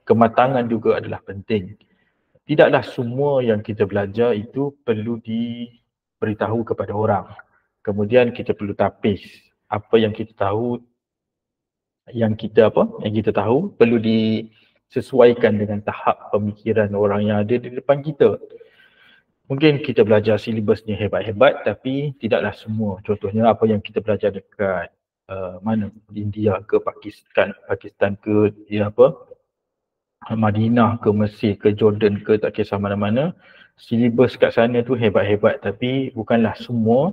kematangan juga adalah penting. Tidaklah semua yang kita belajar itu perlu diberitahu kepada orang. Kemudian kita perlu tapis apa yang kita tahu, yang kita tahu perlu disesuaikan dengan tahap pemikiran orang yang ada di depan kita. Mungkin kita belajar silibusnya hebat-hebat tapi tidaklah semua. Contohnya apa yang kita belajar dekat mana, India ke Pakistan ke Madinah ke Mesir ke Jordan ke, tak kisah mana-mana, silibus kat sana tu hebat-hebat tapi bukanlah semua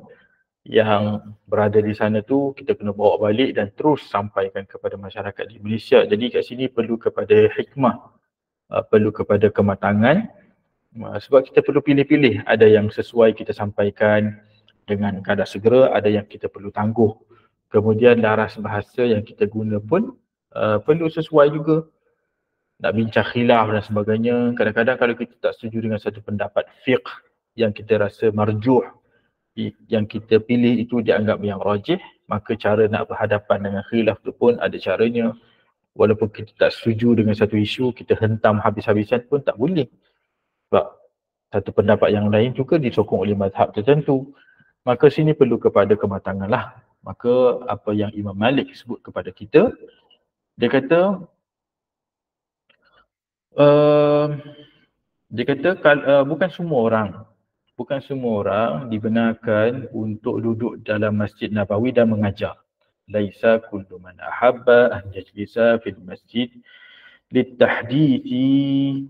yang berada di sana tu kita kena bawa balik dan terus sampaikan kepada masyarakat di Malaysia. Jadi kat sini perlu kepada hikmah, perlu kepada kematangan, sebab kita perlu pilih-pilih. Ada yang sesuai kita sampaikan dengan kadar segera, ada yang kita perlu tangguh. Kemudian laras bahasa yang kita guna pun perlu sesuai juga. Nak bincang khilaf dan sebagainya, kadang-kadang kalau kita tak setuju dengan satu pendapat fiqh yang kita rasa marjuh, yang kita pilih itu dianggap yang rajih, maka cara nak berhadapan dengan khilaf tu pun ada caranya. Walaupun kita tak setuju dengan satu isu, kita hentam habis-habisan pun tak boleh. Sebab satu pendapat yang lain juga disokong oleh mazhab tertentu. Maka sini perlu kepada kematangan lah. Maka apa yang Imam Malik sebut kepada kita, dia kata bukan semua orang dibenarkan untuk duduk dalam Masjid Nabawi dan mengajar. Laisa kullu man ahabba an yajlisa fil masjid litahdithi.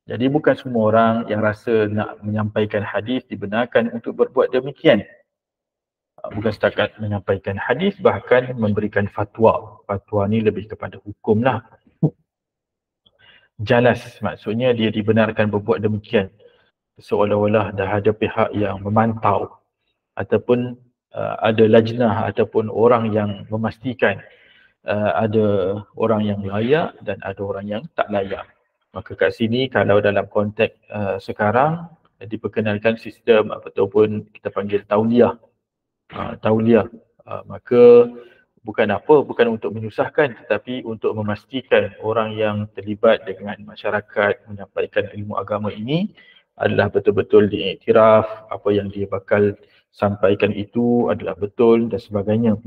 Jadi bukan semua orang yang rasa nak menyampaikan hadis dibenarkan untuk berbuat demikian. Bukan setakat menyampaikan hadis, bahkan memberikan fatwa. Fatwa ni lebih kepada hukum lah. Jalas, maksudnya dia dibenarkan berbuat demikian seolah-olah dah ada pihak yang memantau ataupun ada lajnah ataupun orang yang memastikan ada orang yang layak dan ada orang yang tak layak. Maka kat sini kalau dalam konteks sekarang diperkenalkan sistem ataupun kita panggil tauliah. Maka bukan untuk menyusahkan tetapi untuk memastikan orang yang terlibat dengan masyarakat menyampaikan ilmu agama ini adalah betul-betul diiktiraf, apa yang dia bakal sampaikan itu adalah betul dan sebagainya.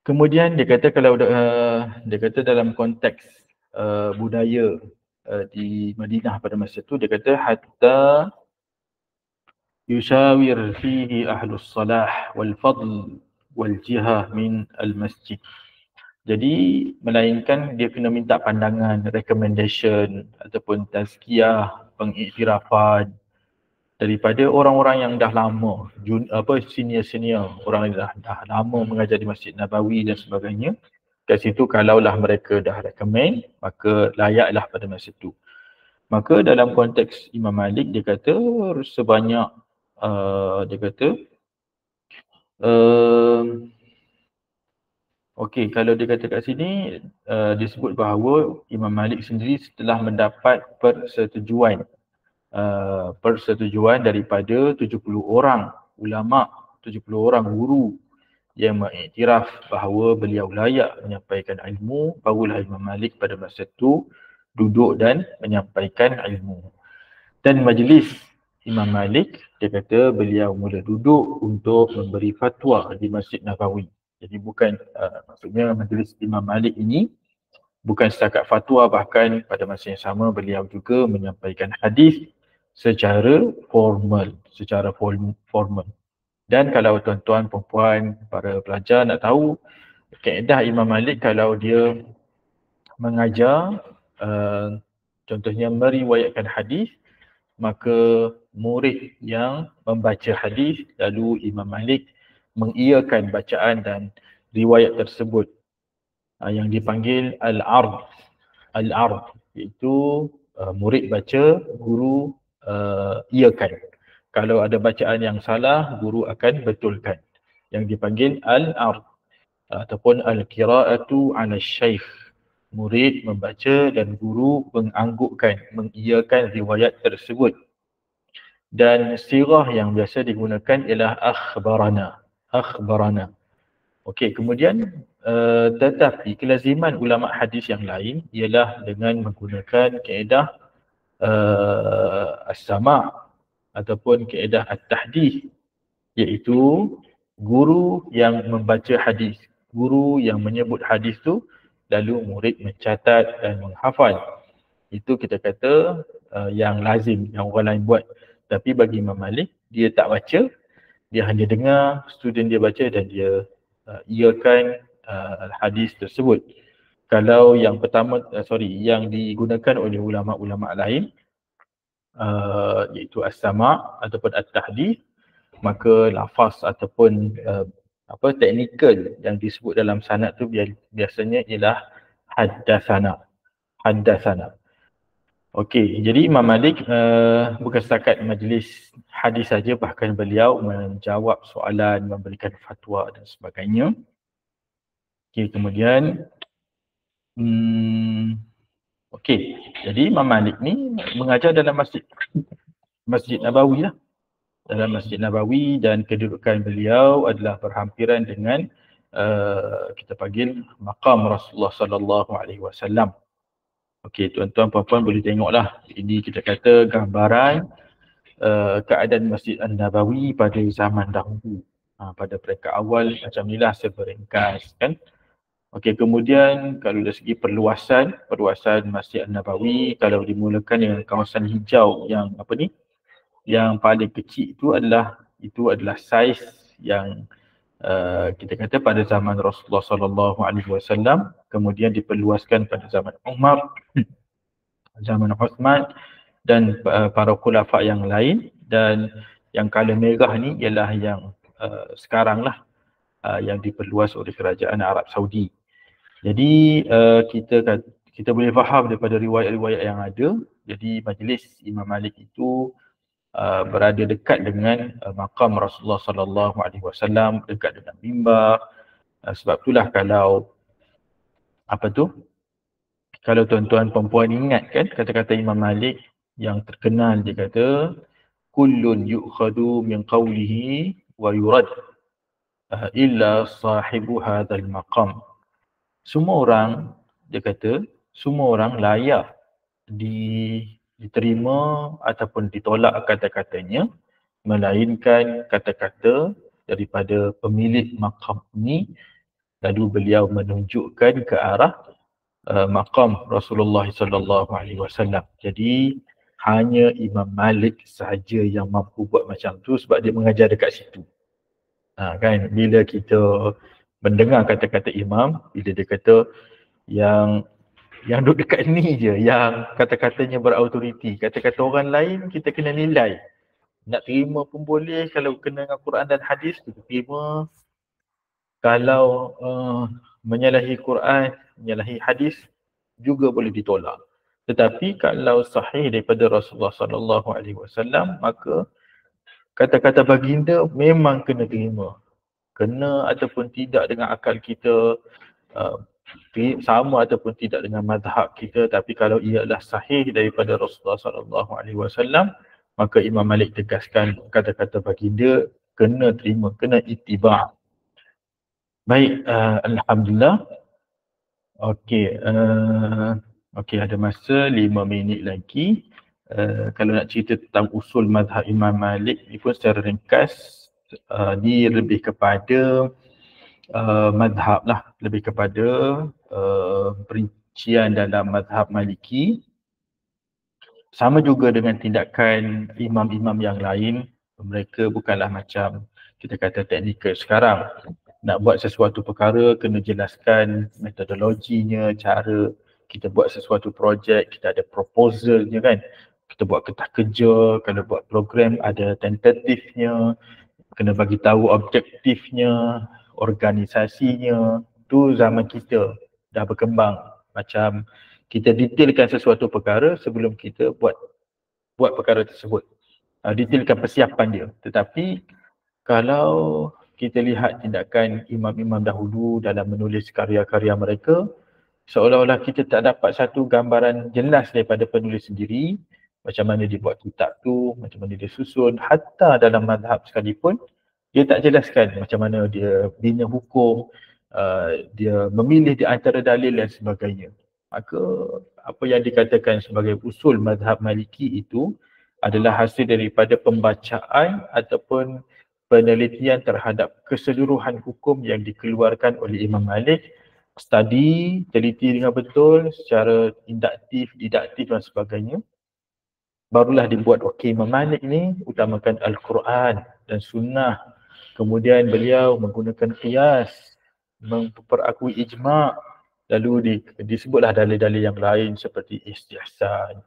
Kemudian dia kata dia kata dalam konteks budaya di Madinah pada masa itu, dia kata hatta yushawir fihi ahlus salah wal fadl wal jihah min al masjid. Jadi melainkan dia kena minta pandangan, recommendation ataupun tazkiyah, pengiktirafan daripada orang-orang yang dah lama, senior-senior, orang yang dah lama mengajar di Masjid Nabawi dan sebagainya. Kat situ kalaulah mereka dah recommend, maka layaklah pada masa itu. Maka dalam konteks Imam Malik dia kata sebanyak kalau dia kata kat sini disebut bahawa Imam Malik sendiri setelah mendapat persetujuan daripada 70 orang ulama, 70 orang guru yang mengiktiraf bahawa beliau layak menyampaikan ilmu, barulah Imam Malik pada masa itu duduk dan menyampaikan ilmu. Dan majlis Imam Malik, dia kata beliau mula duduk untuk memberi fatwa di Masjid Nabawi. Jadi bukan, maksudnya majlis Imam Malik ini bukan setakat fatwa, bahkan pada masa yang sama beliau juga menyampaikan hadis secara formal. Dan kalau tuan-tuan, perempuan, para pelajar nak tahu, kaedah Imam Malik kalau dia mengajar, contohnya meriwayatkan hadis, maka murid yang membaca hadis lalu Imam Malik mengiyakan bacaan dan riwayat tersebut yang dipanggil al-ard. Al-ard iaitu murid baca, guru iakan. Kalau ada bacaan yang salah, guru akan betulkan. Yang dipanggil al-ard ataupun al-qira'atu 'ala syaikh. Murid membaca dan guru menganggukkan, mengiyakan riwayat tersebut. Dan sirah yang biasa digunakan ialah akhbarana. Akhbarana. Okey, kemudian tetapi kelaziman ulama hadis yang lain ialah dengan menggunakan kaedah as-sama' ataupun kaedah at-tahdith, iaitu guru yang membaca hadis, guru yang menyebut hadis tu lalu murid mencatat dan menghafal. Itu kita kata yang lazim, yang orang lain buat. Tapi bagi Imam Malik, dia tak baca, dia hanya dengar student dia baca dan dia iakan hadis tersebut. Kalau yang pertama, yang digunakan oleh ulama-ulama lain, iaitu as-sama' ataupun at-tahdith, maka lafaz ataupun teknikal yang disebut dalam sanad tu biasanya ialah haddatsana. Haddatsana. Okey, jadi Imam Malik bukan setakat majlis hadis saja, bahkan beliau menjawab soalan, memberikan fatwa dan sebagainya. Okey, kemudian okey, jadi Imam Malik ni mengajar dalam Masjid Nabawi lah. Dalam Masjid Nabawi, dan kedudukan beliau adalah berhampiran dengan kita panggil maqam Rasulullah sallallahu alaihi wasallam. Okey, tuan-tuan puan-puan boleh tengoklah. Ini kita kata gambaran keadaan Masjid An-Nabawi pada zaman dahulu. Pada peringkat awal macam inilah secara ringkas kan. Okey, kemudian kalau dari segi perluasan Masjid An-Nabawi, kalau dimulakan dengan kawasan hijau yang yang paling kecil itu adalah saiz yang kita kata pada zaman Rasulullah sallallahu alaihi wasallam, kemudian diperluaskan pada zaman Umar, zaman Uthman dan para khulafa yang lain, dan yang color merah ni ialah yang sekarang lah, yang diperluas oleh kerajaan Arab Saudi. Jadi kita boleh faham daripada riwayat-riwayat yang ada, jadi majlis Imam Malik itu berada dekat dengan maqam Rasulullah sallallahu alaihi wasallam, dekat dengan mimbar. Sebab itulah kalau tuan-tuan perempuan ingat kan kata-kata Imam Malik yang terkenal, dia kata kullun yu'khadu min qawlihi wa yurad illa sahibu hadzal maqam. Semua orang layak diterima ataupun ditolak kata-katanya, melainkan kata-kata daripada pemilik maqam ini. Lalu beliau menunjukkan ke arah maqam Rasulullah sallallahu alaihi wasallam. Jadi hanya Imam Malik sahaja yang mampu buat macam tu sebab dia mengajar dekat situ. Kan, bila kita mendengar kata-kata imam, bila dia kata yang duduk dekat ni je yang kata-katanya berautoriti, kata-kata orang lain kita kena nilai. Nak terima pun boleh kalau kena dengan Quran dan hadis, kita terima. Kalau menyalahi Quran, menyalahi hadis juga boleh ditolak. Tetapi kalau sahih daripada Rasulullah sallallahu alaihi wasallam, maka kata-kata baginda memang kena terima. Kena ataupun tidak dengan akal kita, sama ataupun tidak dengan mazhab kita, tapi kalau ia adalah sahih daripada Rasulullah sallallahu alaihi wasallam, maka Imam Malik tegaskan kata-kata baginda kena terima, kena ittiba'. Baik, alhamdulillah. Okey, ada masa 5 minit lagi. Kalau nak cerita tentang usul mazhab Imam Malik ni pun secara ringkas, dia lebih kepada mazhab lah, lebih kepada perincian dalam mazhab Maliki. Sama juga dengan tindakan imam-imam yang lain, mereka bukanlah macam kita kata teknikal sekarang. Nak buat sesuatu perkara kena jelaskan metodologinya, cara kita buat sesuatu projek, kita ada proposalnya kan. kita buat kertas kerja, kalau buat program ada tentatifnya, kena bagi tahu objektifnya, organisasinya. Tu zaman kita dah berkembang. Macam kita detailkan sesuatu perkara sebelum kita buat perkara tersebut. Detailkan persiapan dia. Tetapi kalau kita lihat tindakan imam-imam dahulu dalam menulis karya-karya mereka, seolah-olah kita tak dapat satu gambaran jelas daripada penulis sendiri, macam mana dia buat kitab tu, macam mana dia susun. Hatta dalam mazhab sekalipun, dia tak jelaskan macam mana dia bina hukum, dia memilih di antara dalil dan sebagainya. Maka apa yang dikatakan sebagai usul mazhab Maliki itu adalah hasil daripada pembacaan ataupun penelitian terhadap keseluruhan hukum yang dikeluarkan oleh Imam Malik, study, teliti dengan betul secara induktif, didaktif dan sebagainya. Barulah dibuat, okey, Imam Malik ni utamakan Al-Quran dan Sunnah. Kemudian beliau menggunakan qiyas, memperakui ijma'. Lalu disebutlah dalil-dalil yang lain seperti istihsan,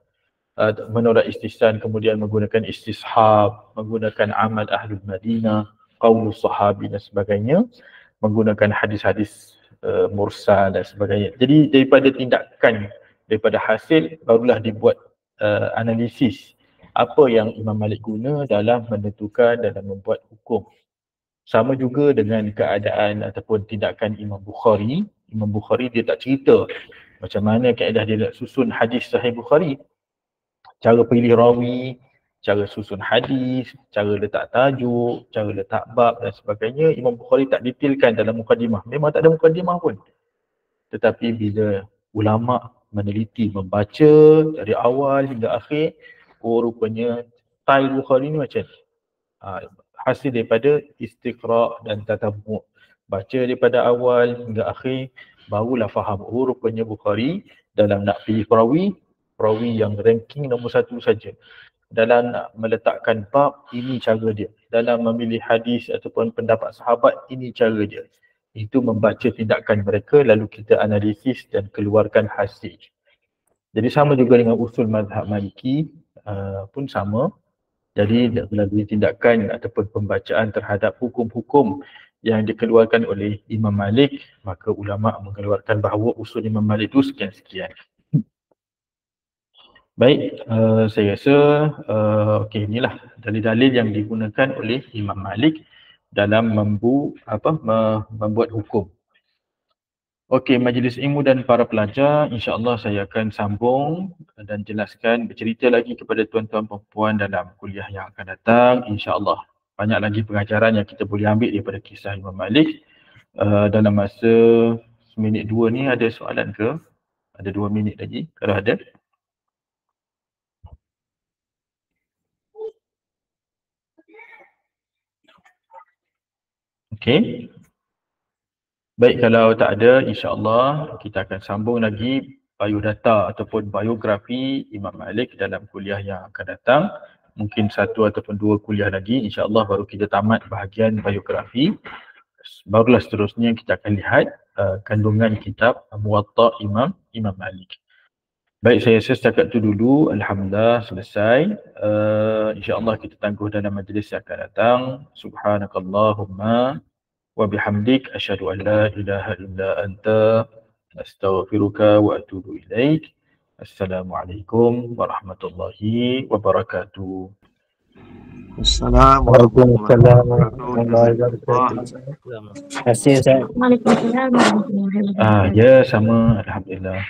menolak istihsan, kemudian menggunakan istishab, menggunakan amal Ahlul Madinah, qaulus sahabi dan sebagainya, menggunakan hadis-hadis mursal dan sebagainya. Jadi daripada tindakan, daripada hasil, barulah dibuat analisis apa yang Imam Malik guna dalam menentukan, dalam membuat hukum. Sama juga dengan keadaan ataupun tindakan Imam Bukhari. Imam Bukhari dia tak cerita macam mana kaedah dia nak susun hadis Sahih Bukhari. Cara pilih rawi, cara susun hadis, cara letak tajuk, cara letak bab dan sebagainya, Imam Bukhari tak detailkan dalam mukadimah. Memang tak ada mukadimah pun. Tetapi bila ulama meneliti, membaca dari awal hingga akhir, rupanya style Bukhari ni macam ni. Hasil daripada istiqra' dan tatabbu'. Baca daripada awal hingga akhir, barulah faham, rupanya Bukhari dalam nak pilih perawi yang ranking nombor 1 saja. Dalam nak meletakkan bab, ini cara dia. Dalam memilih hadis ataupun pendapat sahabat, ini cara dia. Itu membaca tindakan mereka, lalu kita analisis dan keluarkan hasil. Jadi sama juga dengan usul mazhab Maliki pun sama. Jadi melalui tindakan ataupun pembacaan terhadap hukum-hukum yang dikeluarkan oleh Imam Malik, maka ulama mengeluarkan bahawa usul Imam Malik itu sekian-sekian. Baik, saya rasa okey, inilah dalil-dalil yang digunakan oleh Imam Malik dalam membuat hukum. Okey, majlis ilmu dan para pelajar, insya-Allah saya akan sambung dan jelaskan, bercerita lagi kepada tuan-tuan dan puan dalam kuliah yang akan datang, insya-Allah. Banyak lagi pengajaran yang kita boleh ambil daripada kisah Imam Malik. Dalam masa seminit 2 ni ada soalan ke? Ada 2 minit lagi kalau ada. Okey. Baik, kalau tak ada, insya-Allah kita akan sambung lagi biodata ataupun biografi Imam Malik dalam kuliah yang akan datang. Mungkin 1 ataupun 2 kuliah lagi, insya-Allah baru kita tamat bahagian biografi. Barulah seterusnya kita akan lihat kandungan kitab Muwatta Imam Malik. Baik, saya rasa setakat itu dulu. Alhamdulillah selesai. InsyaAllah kita tangguh dalam majlis yang akan datang. Subhanakallahumma wa bihamdik asyhadu an la ilaha illa anta astaghfiruka wa atubu ilaik. Assalamualaikum warahmatullahi wabarakatuh. Assalamualaikum warahmatullahi wabarakatuh. Terima kasih Ustaz. Waalaikumsalam warahmatullahi wabarakatuh. Ya, sama, alhamdulillah.